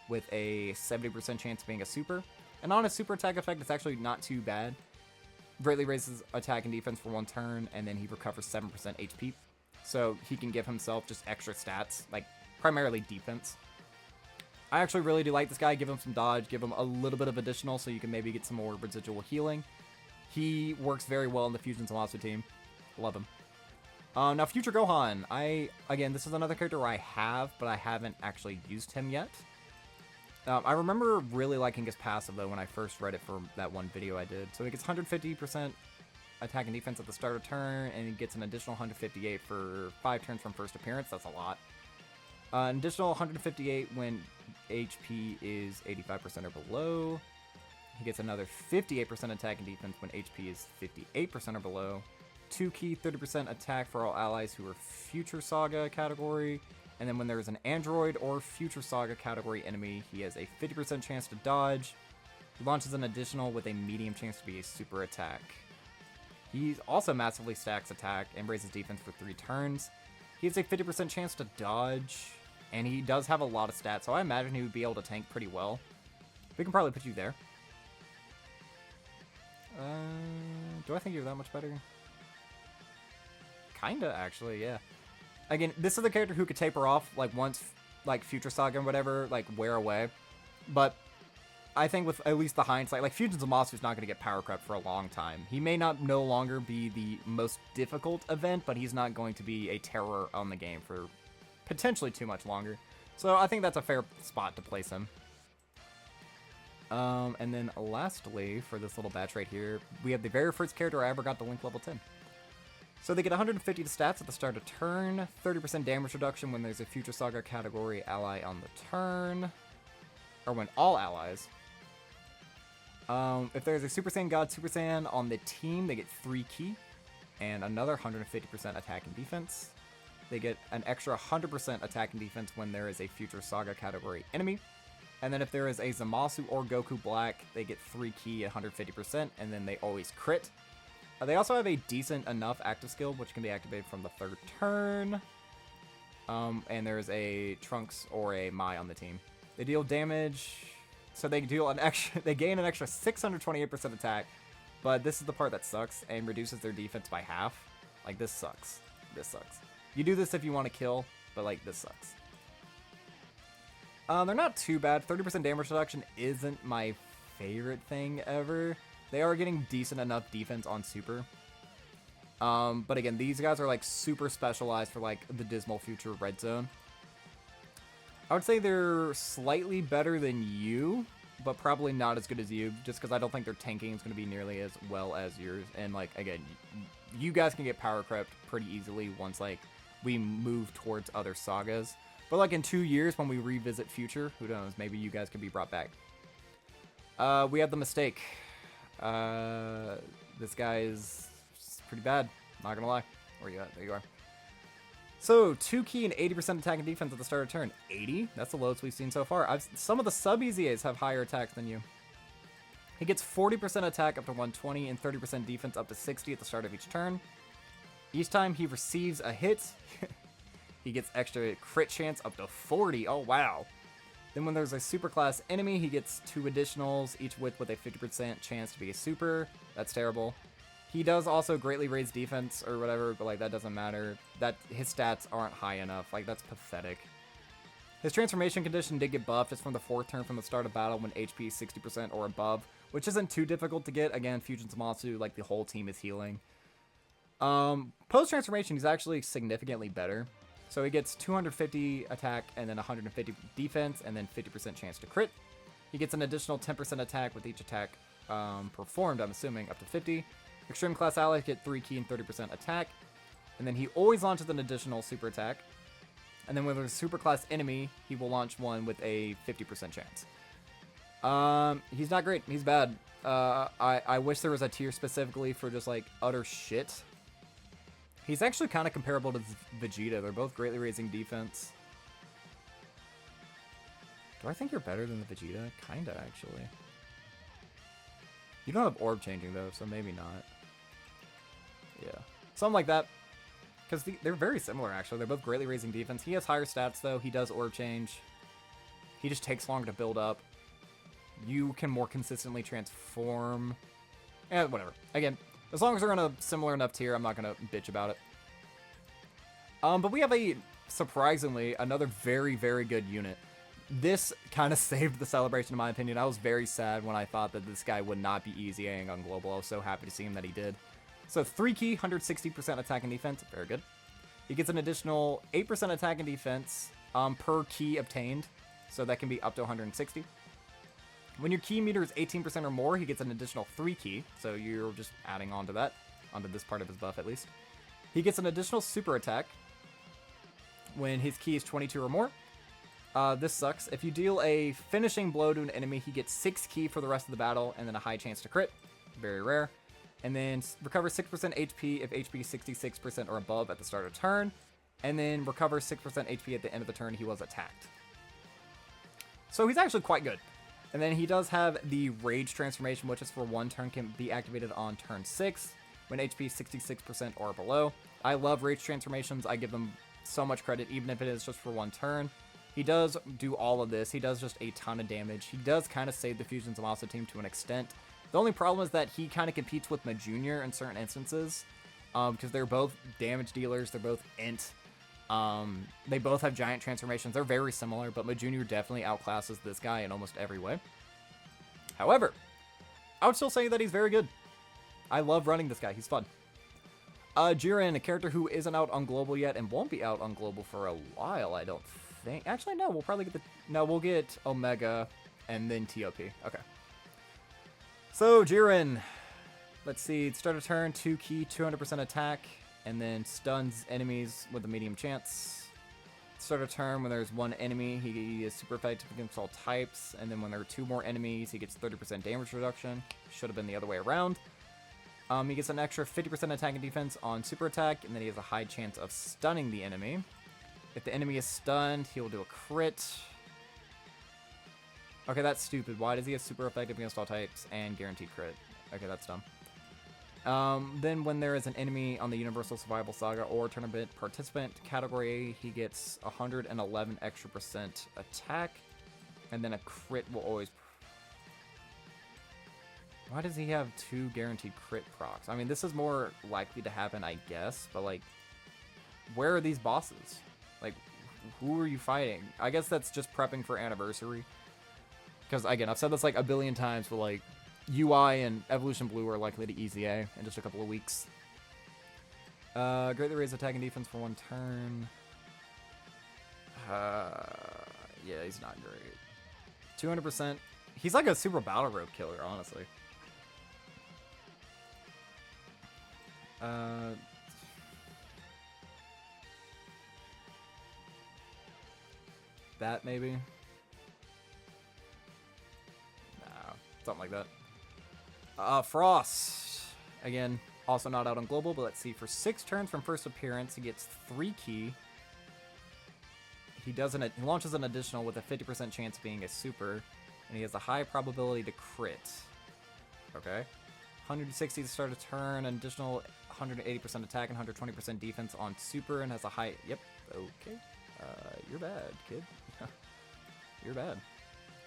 with a 70% chance of being a super. And on a super attack effect, it's actually not too bad. Greatly raises attack and defense for 1 turn, and then he recovers 7% HP. So he can give himself just extra stats, like primarily defense. I actually really do like this guy. Give him some dodge, give him a little bit of additional so you can maybe get some more residual healing. He works very well in the Fusion Zamasu team. Love him. Now, Future Gohan. Again, this is another character where I have, but I haven't actually used him yet. I remember really liking his passive, though, when I first read it for that one video I did. So he gets 150% attack and defense at the start of turn, and he gets an additional 158 for 5 turns from first appearance. That's a lot. An additional 158 when HP is 85% or below. He gets another 58% attack and defense when HP is 58% or below. 2 key, 30% attack for all allies who are Future Saga category. And then when there is an Android or Future Saga category enemy, he has a 50% chance to dodge. He launches an additional with a medium chance to be a super attack. He also massively stacks attack and raises defense for 3 turns. He has a 50% chance to dodge, and he does have a lot of stats, so I imagine he would be able to tank pretty well. We can probably put you there. Do I think you're that much better? Kinda, actually, yeah. Again, this is the character who could taper off, like, once, like, Future Saga and whatever, like, wear away. But I think with at least the hindsight, like, Fusion Zamasu's not going to get power crept for a long time. He may not no longer be the most difficult event, but he's not going to be a terror on the game for potentially too much longer. So I think that's a fair spot to place him. And then lastly, for this little batch right here, we have the very first character I ever got to link level 10. So they get 150 to stats at the start of turn, 30% damage reduction when there's a Future Saga category ally on the turn, or when all allies. If there's a Super Saiyan God Super Saiyan on the team, they get 3 key, and another 150% attack and defense. They get an extra 100% attack and defense when there is a Future Saga category enemy. And then if there is a Zamasu or Goku Black, they get 3 key at 150%, and then they always crit. They also have a decent enough active skill, which can be activated from the 3rd turn. And there's a Trunks or a Mai on the team. They deal damage, so they deal an extra. They gain an extra 628% attack, but this is the part that sucks and reduces their defense by half. Like, this sucks. This sucks. You do this if you want to kill, but like, this sucks. They're not too bad. 30% damage reduction isn't my favorite thing ever. They are getting decent enough defense on super. But again, these guys are like super specialized for like the Dismal Future Red Zone. I would say they're slightly better than you, but probably not as good as you, just because I don't think their tanking is going to be nearly as well as yours. And like, again, you guys can get power crept pretty easily once like we move towards other sagas. But like in 2 years when we revisit Future, who knows, maybe you guys can be brought back. We have the Mistake. This guy is pretty bad, not gonna lie. Where you at? There you are. So, 2 key and 80% attack and defense at the start of turn. 80? That's the lowest we've seen so far. Some of the sub-EZAs have higher attacks than you. He gets 40% attack up to 120 and 30% defense up to 60 at the start of each turn. Each time he receives a hit, he gets extra crit chance up to 40. Oh, wow. Then when there's a super class enemy, he gets 2 additionals, each with a 50% chance to be a super. That's terrible. He does also greatly raise defense or whatever, but like that doesn't matter. That his stats aren't high enough. Like, that's pathetic. His transformation condition did get buffed. It's from the 4th turn from the start of battle when HP is 60% or above, which isn't too difficult to get. Again, Fusion Zamasu, like the whole team is healing. Post-transformation, he's actually significantly better. So he gets 250 attack and then 150 defense and then 50% chance to crit. He gets an additional 10% attack with each attack performed, I'm assuming, up to 50. Extreme class allies get 3 key and 30% attack. And then he always launches an additional super attack. And then when there's a super class enemy, he will launch one with a 50% chance. He's not great. He's bad. I wish there was a tier specifically for just like utter shit. He's actually kind of comparable to Vegeta. They're both greatly raising defense. Do I think you're better than the Vegeta? Kinda, actually. You don't have orb changing though, so maybe not. Yeah. Something like that. Because they're very similar, actually. They're both greatly raising defense. He has higher stats, though. He does orb change. He just takes longer to build up. You can more consistently transform. Whatever. Again, as long as they're in a similar enough tier, I'm not going to bitch about it. But we have surprisingly, another very, very good unit. This kind of saved the celebration, in my opinion. I was very sad when I thought that this guy would not be EZAing on Global. I was so happy to see him that he did. So 3 key, 160% attack and defense. Very good. He gets an additional 8% attack and defense per key obtained. So that can be up to 160. When your key meter is 18% or more, he gets an additional 3 key. So you're just adding on to that, onto this part of his buff at least. He gets an additional super attack when his key is 22 or more. This sucks. If you deal a finishing blow to an enemy, he gets 6 key for the rest of the battle and then a high chance to crit. Very rare. And then recovers 6% HP if HP is 66% or above at the start of turn. And then recovers 6% HP at the end of the turn he was attacked. So he's actually quite good. And then he does have the Rage transformation, which is for 1 turn, can be activated on turn 6 when HP is 66% or below. I love Rage transformations. I give them so much credit, even if it is just for 1 turn. He does do all of this. He does just a ton of damage. He does kind of save the Fusions of Monster team to an extent. The only problem is that he kind of competes with Majunior in certain instances, because they're both damage dealers. They're both int. They both have giant transformations. They're very similar, but Majunior definitely outclasses this guy in almost every way. However, I would still say that he's very good. I love running this guy. He's fun. Jiren, a character who isn't out on Global yet and won't be out on Global for a while, I don't think. Actually, no, we'll probably get we'll get Omega and then TOP. Okay. So, Jiren, let's see, start a turn, 2 key, 200% attack, and then stuns enemies with a medium chance. Start a turn when there's 1 enemy, he is super effective against all types, and then when there are 2 more enemies, he gets 30% damage reduction. Should have been the other way around. He gets an extra 50% attack and defense on super attack, and then he has a high chance of stunning the enemy. If the enemy is stunned, he will do a crit. Okay, that's stupid. Why does he have super effective against all types and guaranteed crit? Okay, that's dumb. Then when there is an enemy on the Universal Survival Saga or Tournament Participant category, he gets 111 extra % attack, and then a crit will always... Why does he have 2 guaranteed crit procs? I mean, this is more likely to happen, I guess, but, like, where are these bosses? Like, who are you fighting? I guess that's just prepping for Anniversary. Because, again, I've said this, like, a billion times, but, like, UI and Evolution Blue are likely to EZA in just a couple of weeks. Greatly raise attack and defense for 1 turn. Yeah, he's not great. 200%. He's like a super battle rope killer, honestly. That maybe? No, something like that. Frost. Again, also not out on Global, but let's see. For 6 turns from first appearance, he gets 3 key. He launches an additional with a 50% chance of being a super, and he has a high probability to crit. Okay. 160 to start a turn, an additional 180% attack and 120% defense on super, and has a high... Yep, okay. You're bad, kid. You're bad.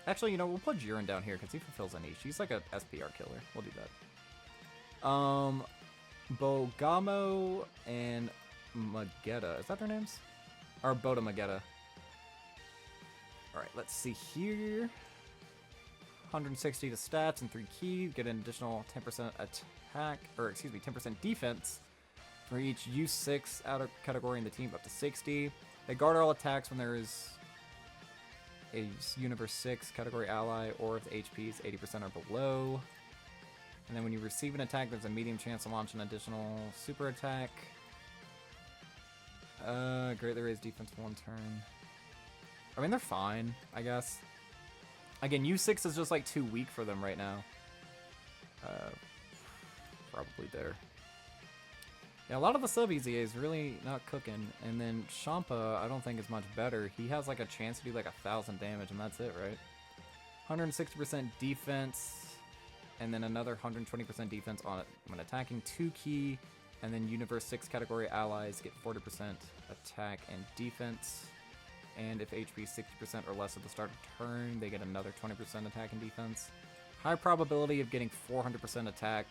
Actually, you know, we'll put Jiren down here because he fulfills a niche. He's like a SPR killer. We'll do that. Bogamo and Magetta. Is that their names? Or Boda Magetta. Alright, let's see here. 160 to stats and 3 key. Get an additional 10% attack, or excuse me, 10% defense for each U6 outer category in the team, up to 60. They guard all attacks when there is a Universe 6 category ally, or if the HP is 80% or below. And then when you receive an attack, there's a medium chance to launch an additional super attack. Greatly raise defense for 1 turn. I mean, they're fine, I guess. Again, U6 is just like too weak for them right now. Probably there. Yeah, a lot of the sub EZA is really not cooking. And then Champa, I don't think is much better. He has like a chance to do like 1,000 damage, and that's it, right? 160% defense, and then another 120% defense on it when attacking. 2 key, And then Universe 6 category allies get 40% attack and defense. And if HP is 60% or less at the start of turn, they get another 20% attack and defense. High probability of getting 400% attack.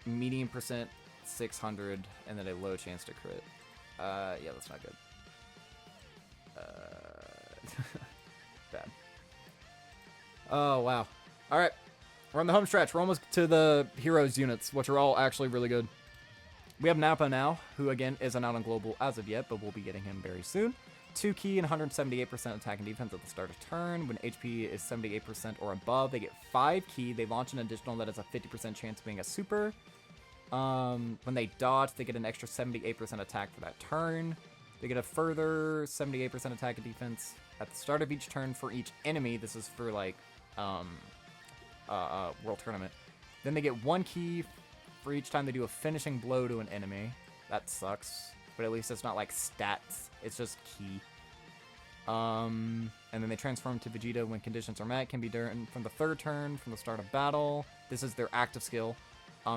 Medium percent 600, and then a low chance to crit. Yeah, that's not good. Bad. Oh, wow. Alright. We're on the home stretch. We're almost to the heroes units, which are all actually really good. We have Nappa now, who again isn't out on global as of yet, but we'll be getting him very soon. 2 key and 178% attack and defense at the start of turn. When HP is 78% or above, they get 5 key. They launch an additional that has a 50% chance of being a super. When they dodge, they get an extra 78% attack for that turn. They get a further 78% attack and defense at the start of each turn for each enemy. This is for like World Tournament. Then they get 1 key for each time they do a finishing blow to an enemy. That sucks, but at least it's not like stats. It's just key. And then they transform to Vegeta when conditions are met. Can be done from the 3rd turn, from the start of battle. This is their active skill.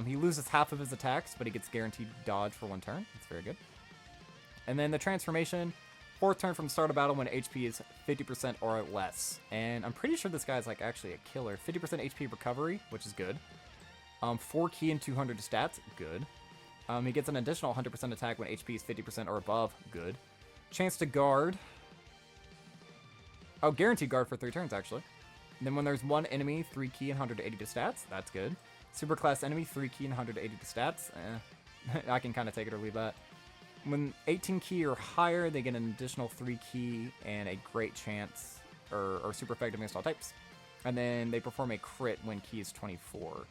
He loses half of his attacks, but he gets guaranteed dodge for 1 turn. That's very good. And then the transformation, 4th turn from the start of battle when HP is 50% or less. And I'm pretty sure this guy's like actually a killer. 50% HP recovery, which is good. 4 key and 200 stats, good. He gets an additional 100% attack when HP is 50% or above, good. Chance to guard. Oh, guaranteed guard for 3 turns, actually. And then when there's 1 enemy, 3 key and 180 to stats, that's good. Superclass enemy, 3 key and 180 to stats, I can kind of take it or leave that. When 18 key or higher, they get an additional 3 key and a great chance, or super effective against all types. And then they perform a crit when key is 24.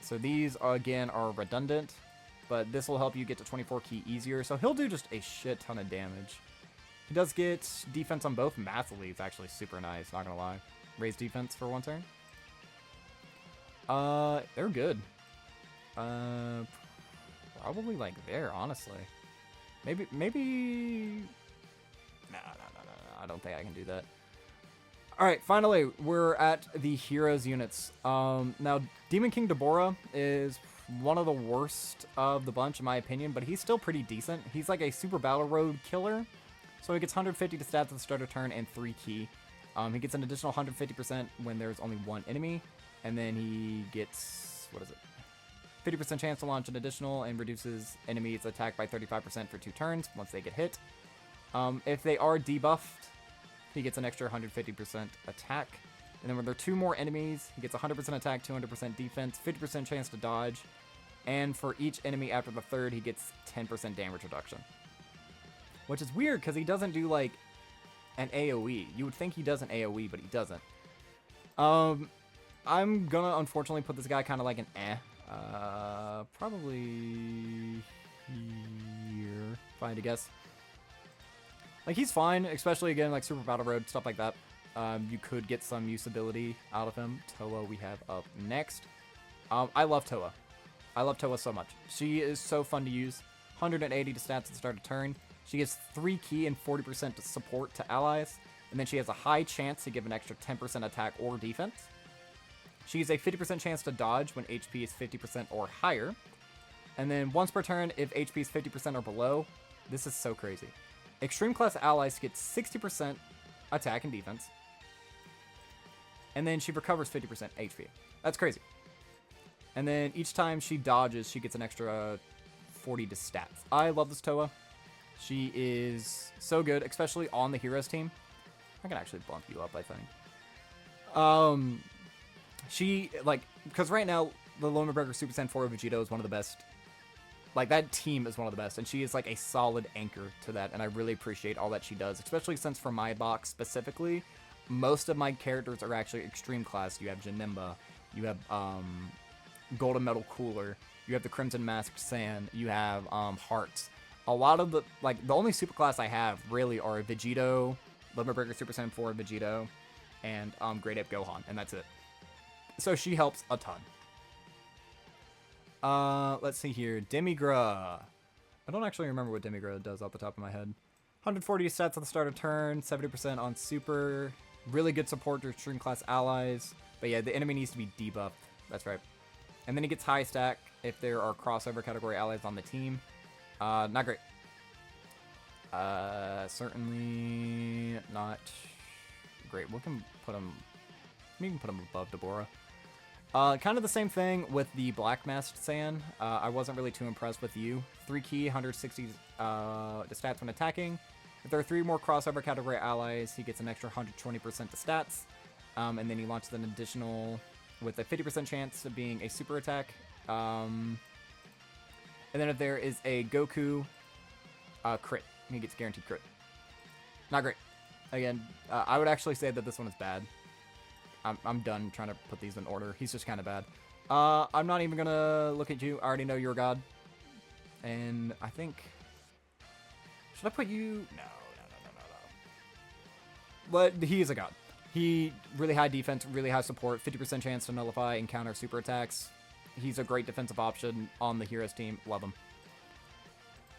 So these, again, are redundant, but this will help you get to 24 key easier. So he'll do just a shit ton of damage. He does get defense on both. Massively, it's actually super nice, not gonna lie. Raise defense for 1 turn. They're good. Probably like there, honestly. Maybe. No, I don't think I can do that. Alright, finally, we're at the heroes units. Now, Demon King Deborah is one of the worst of the bunch, in my opinion, but he's still pretty decent. He's like a super battle road killer. So he gets 150 to stats at the start of turn and 3 key. He gets an additional 150% when there's only 1 enemy. And then he gets, 50% chance to launch an additional and reduces enemies' attack by 35% for 2 turns once they get hit. If they are debuffed, he gets an extra 150% attack. And then when there are 2 more enemies, he gets 100% attack, 200% defense, 50% chance to dodge. And for each enemy after the 3rd, he gets 10% damage reduction. Which is weird, because he doesn't do, like, an AoE. You would think he does an AoE, but he doesn't. I'm gonna, unfortunately, put this guy kind of like an probably here, if I had to guess. Like, he's fine, especially, again, like, Super Battle Road, stuff like that. You could get some usability out of him. Toa we have up next. I love Toa. I love Toa so much. She is so fun to use. 180 to stats at the start of turn. She gets 3 key and 40% to support to allies. And then she has a high chance to give an extra 10% attack or defense. She has a 50% chance to dodge when HP is 50% or higher. And then once per turn, if HP is 50% or below, this is so crazy. Extreme class allies get 60% attack and defense. And then she recovers 50% HP. That's crazy. And then each time she dodges, she gets an extra 40 to stats. I love this Toa. She is so good, especially on the heroes team. I can actually bump you up, I think. She, like, because right now, the Loma Burger Super Saiyan 4 Vegito is one of the best. Like, that team is one of the best, and she is, like, a solid anchor to that, and I really appreciate all that she does, especially since for my box specifically, most of my characters are actually extreme class. You have Janemba, you have, Golden Metal Cooler, you have the Crimson Masked Saiyan, you have, Hearts. A lot of the, like, the only super class I have, really, are Vegito, Loma Burger Super Saiyan 4 Vegito, and, Great Ape Gohan, and that's it. So she helps a ton. Let's see here. Demigra. I don't actually remember what Demigra does off the top of my head. 140 stats at the start of turn, 70% on super. Really good support to extreme class allies. But yeah, the enemy needs to be debuffed. That's right. And then he gets high stack if there are crossover category allies on the team. Not great. Certainly not great. We can put him above Deborah. Kind of the same thing with the Black Masked Saiyan. I wasn't really too impressed with you. 3 key, 160 the stats when attacking. If there are 3 more crossover category allies, he gets an extra 120% to stats. And then he launches an additional with a 50% chance of being a super attack. And then if there is a Goku crit, he gets guaranteed crit. Not great. Again, I would actually say that this one is bad. I'm done trying to put these in order. He's just kind of bad. I'm not even going to look at you. I already know you're a god. And I think... Should I put you... No. But he is a god. He really high defense, really high support, 50% chance to nullify and counter super attacks. He's a great defensive option on the Heroes team. Love him.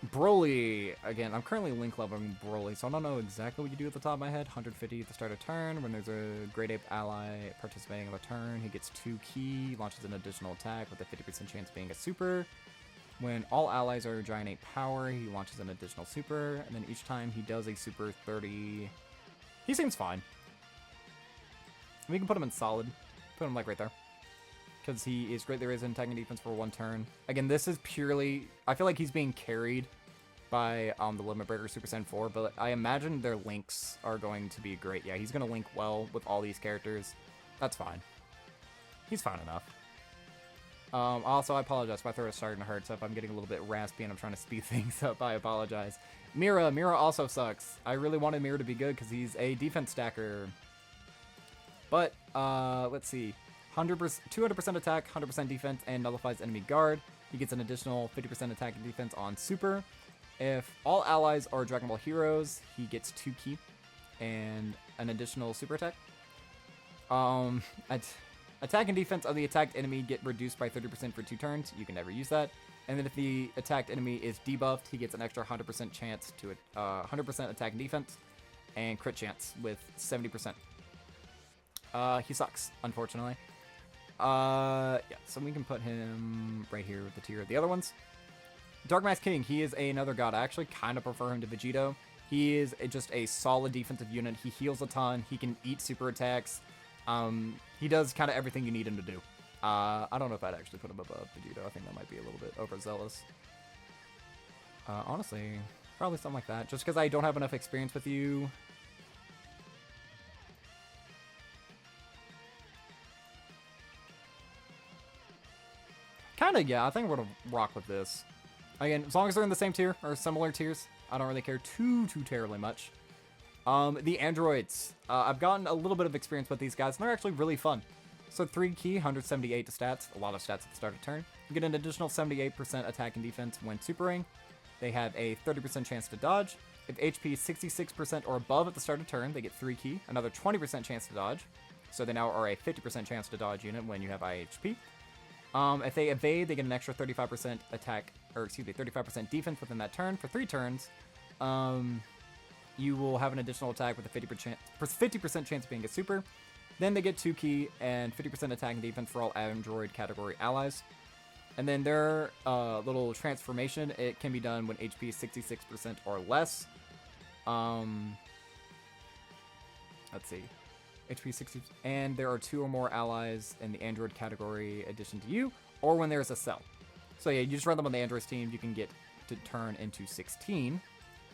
Broly, again, I'm currently link leveling Broly, so I don't know exactly what you do at the top of my head. 150 at the start of turn. When there's a Great Ape ally participating in the turn, he gets 2 key, launches an additional attack with a 50% chance of being a super. When all allies are Giant Ape power, he launches an additional super, and then each time he does a super 30... He seems fine. We can put him in solid. Put him like right there. Because he is greatly raised in attack and defense for 1 turn. Again, this is purely... I feel like he's being carried by the Limit Breaker Super Saiyan 4, but I imagine their links are going to be great. Yeah, he's going to link well with all these characters. That's fine. He's fine enough. Also, I apologize. My throat is starting to hurt, so if I'm getting a little bit raspy and I'm trying to speed things up, I apologize. Mira also sucks. I really wanted Mira to be good because he's a defense stacker. But, let's see. 200% attack, 100% defense, and nullifies enemy guard. He gets an additional 50% attack and defense on super. If all allies are Dragon Ball heroes, he gets 2 key and an additional super attack. Attack and defense of the attacked enemy get reduced by 30% for 2 turns. You can never use that. And then if the attacked enemy is debuffed, he gets an extra 100% chance to 100% attack and defense, and crit chance with 70%. He sucks, unfortunately. Yeah, so we can put him right here with the tier of the other ones. Dark Mask King, he is another god. I actually kind of prefer him to Vegito. He is just a solid defensive unit. He heals a ton. He can eat super attacks. He does kind of everything you need him to do. I don't know if I'd actually put him above Vegito. I think that might be a little bit overzealous. Honestly, probably something like that. Just because I don't have enough experience with you. Kinda, yeah, I think we're gonna rock with this. Again, as long as they're in the same tier, or similar tiers, I don't really care too terribly much. The androids. I've gotten a little bit of experience with these guys, and they're actually really fun. So 3 key, 178 to stats, a lot of stats at the start of turn. You get an additional 78% attack and defense when supering. They have a 30% chance to dodge. If HP is 66% or above at the start of turn, they get 3 key, another 20% chance to dodge. So they now are a 50% chance to dodge unit when you have IHP. If they evade, they get an extra 35% attack, or excuse me, 35% defense within that turn for 3 turns. You will have an additional attack with a 50% chance of being a super. Then they get 2 key and 50% attack and defense for all android category allies. And then their little transformation, it can be done when HP is 66% or less. Let's see. HP 60, and there are 2 or more allies in the android category addition to you, or when there's a cell. So yeah, you just run them on the androids team, you can get to turn into 16.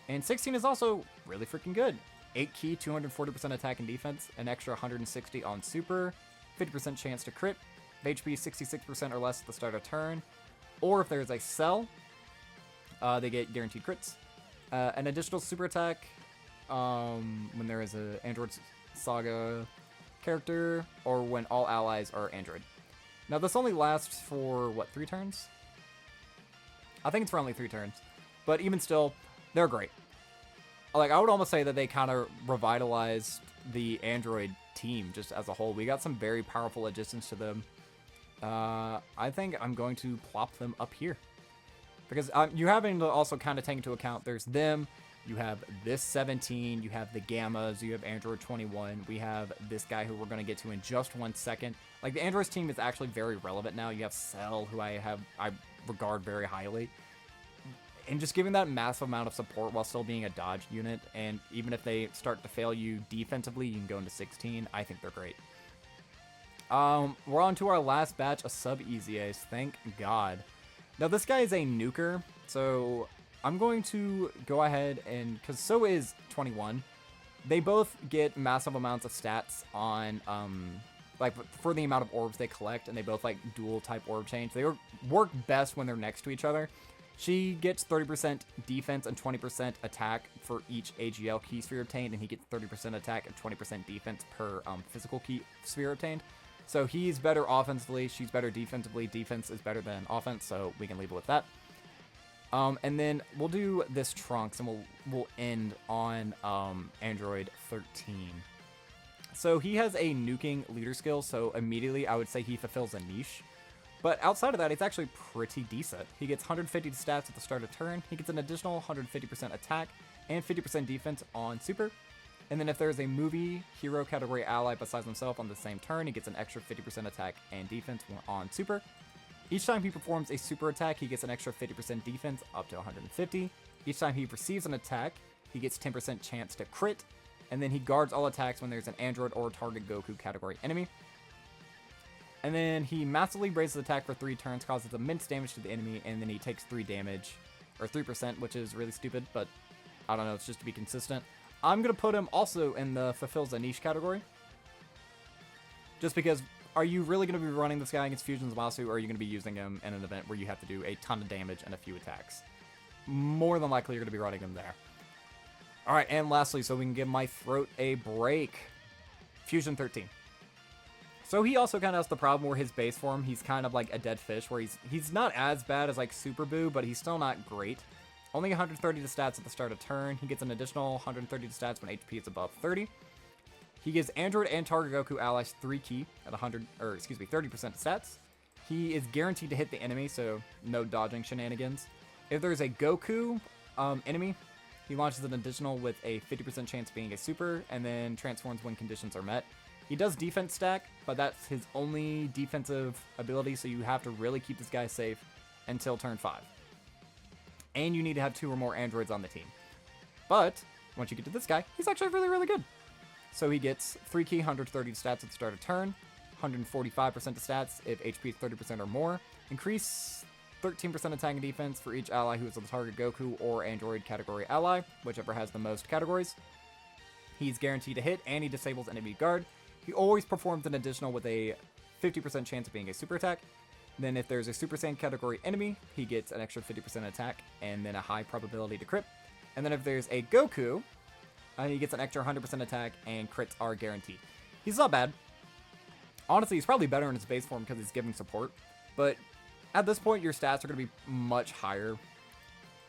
And 16 is also really freaking good. 8 key, 240% attack and defense, an extra 160 on super, 50% chance to crit, HP 66% or less at the start of turn, or if there's a cell, they get guaranteed crits. An additional super attack when there is a android saga character, or when all allies are android. Now this only lasts for, what, 3 turns? I think it's for only 3 turns. But even still, they're great. Like, I would almost say that they kind of revitalized the android team just as a whole. We got some very powerful additions to them. I think I'm going to plop them up here. Because you having to also kind of take into account there's them, You have this 17, you have the Gammas, you have Android 21, we have this guy who we're going to get to in just 1 second. Like, the Androids team is actually very relevant now. You have Cell, who I regard very highly. And just giving that massive amount of support while still being a dodge unit, and even if they start to fail you defensively, you can go into 16. I think they're great. We're on to our last batch of sub EZAs, thank God. Now, this guy is a nuker, so I'm going to go ahead and, because so is 21, they both get massive amounts of stats on, like, for the amount of orbs they collect, and they both, like, dual type orb change. They work best when they're next to each other. She gets 30% defense and 20% attack for each AGL key sphere obtained, and he gets 30% attack and 20% defense per physical key sphere obtained. So he's better offensively, she's better defensively. Defense is better than offense, so we can leave it with that. And then we'll do this Trunks, and we'll end on Android 13. So he has a nuking leader skill, so immediately I would say he fulfills a niche. But outside of that, it's actually pretty decent. He gets 150 stats at the start of turn. He gets an additional 150% attack and 50% defense on super. And then if there's a movie hero category ally besides himself on the same turn, he gets an extra 50% attack and defense on super. Each time he performs a super attack, he gets an extra 50% defense up to 150. Each time he receives an attack, he gets 10% chance to crit. And then he guards all attacks when there's an Android or target Goku category enemy. And then he massively raises attack for 3 turns, causes immense damage to the enemy, and then he takes 3 damage, or 3%, which is really stupid, but I don't know, it's just to be consistent. I'm going to put him also in the fulfills a niche category. Just because, are you really going to be running this guy against Fusion's Masu, or are you going to be using him in an event where you have to do a ton of damage and a few attacks? More than likely, you're going to be running him there. Alright, and lastly, so we can give my throat a break, Fusion 13. So he also kind of has the problem where his base form, he's kind of like a dead fish, where he's not as bad as like Super Boo, but he's still not great. Only 130 to stats at the start of turn. He gets an additional 130 to stats when HP is above 30. He gives Android and target Goku allies 3 key at 30% stats. He is guaranteed to hit the enemy, so no dodging shenanigans. If there's a Goku enemy, he launches an additional with a 50% chance being a super, and then transforms when conditions are met. He does defense stack, but that's his only defensive ability, so you have to really keep this guy safe until turn 5. And you need to have 2 or more androids on the team. But once you get to this guy, he's actually really, really good. So he gets 3 key, 130 stats at the start of turn, 145% to stats if HP is 30% or more, increase 13% attack and defense for each ally who is a target Goku or Android category ally, whichever has the most categories. He's guaranteed to hit, and he disables enemy guard. He always performs an additional with a 50% chance of being a super attack. Then if there's a Super Saiyan category enemy, he gets an extra 50% attack and then a high probability to crit. And then if there's a Goku, he gets an extra 100% attack and crits are guaranteed. He's not bad. Honestly, he's probably better in his base form because he's giving support. But at this point, your stats are going to be much higher.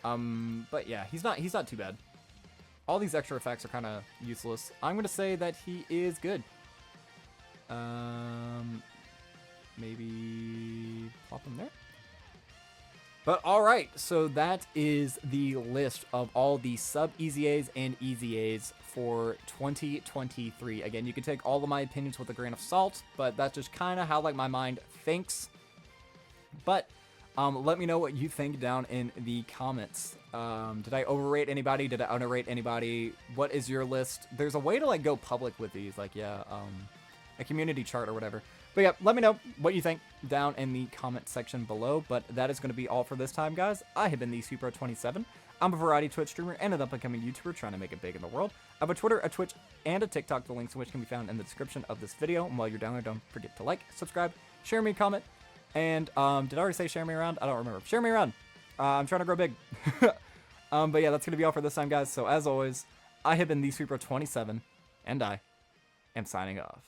But yeah, he's not too bad. All these extra effects are kind of useless. I'm going to say that he is good. Maybe plop him there. But alright, so that is the list of all the sub EZAs and EZAs for 2023. Again, you can take all of my opinions with a grain of salt, but that's just kind of how like my mind thinks. But let me know what you think down in the comments. Did I overrate anybody? Did I underrate anybody? What is your list? There's a way to like go public with these, like a community chart or whatever. But yeah, let me know what you think down in the comment section below. But that is going to be all for this time, guys. I have been the Supro27. I'm a variety Twitch streamer and an up-and-coming YouTuber trying to make it big in the world. I have a Twitter, a Twitch, and a TikTok, the links to which can be found in the description of this video. And while you're down there, don't forget to like, subscribe, share me, comment, and did I already say share me around? I don't remember. Share me around. I'm trying to grow big. But yeah, that's going to be all for this time, guys. So as always, I have been the Supro27, and I am signing off.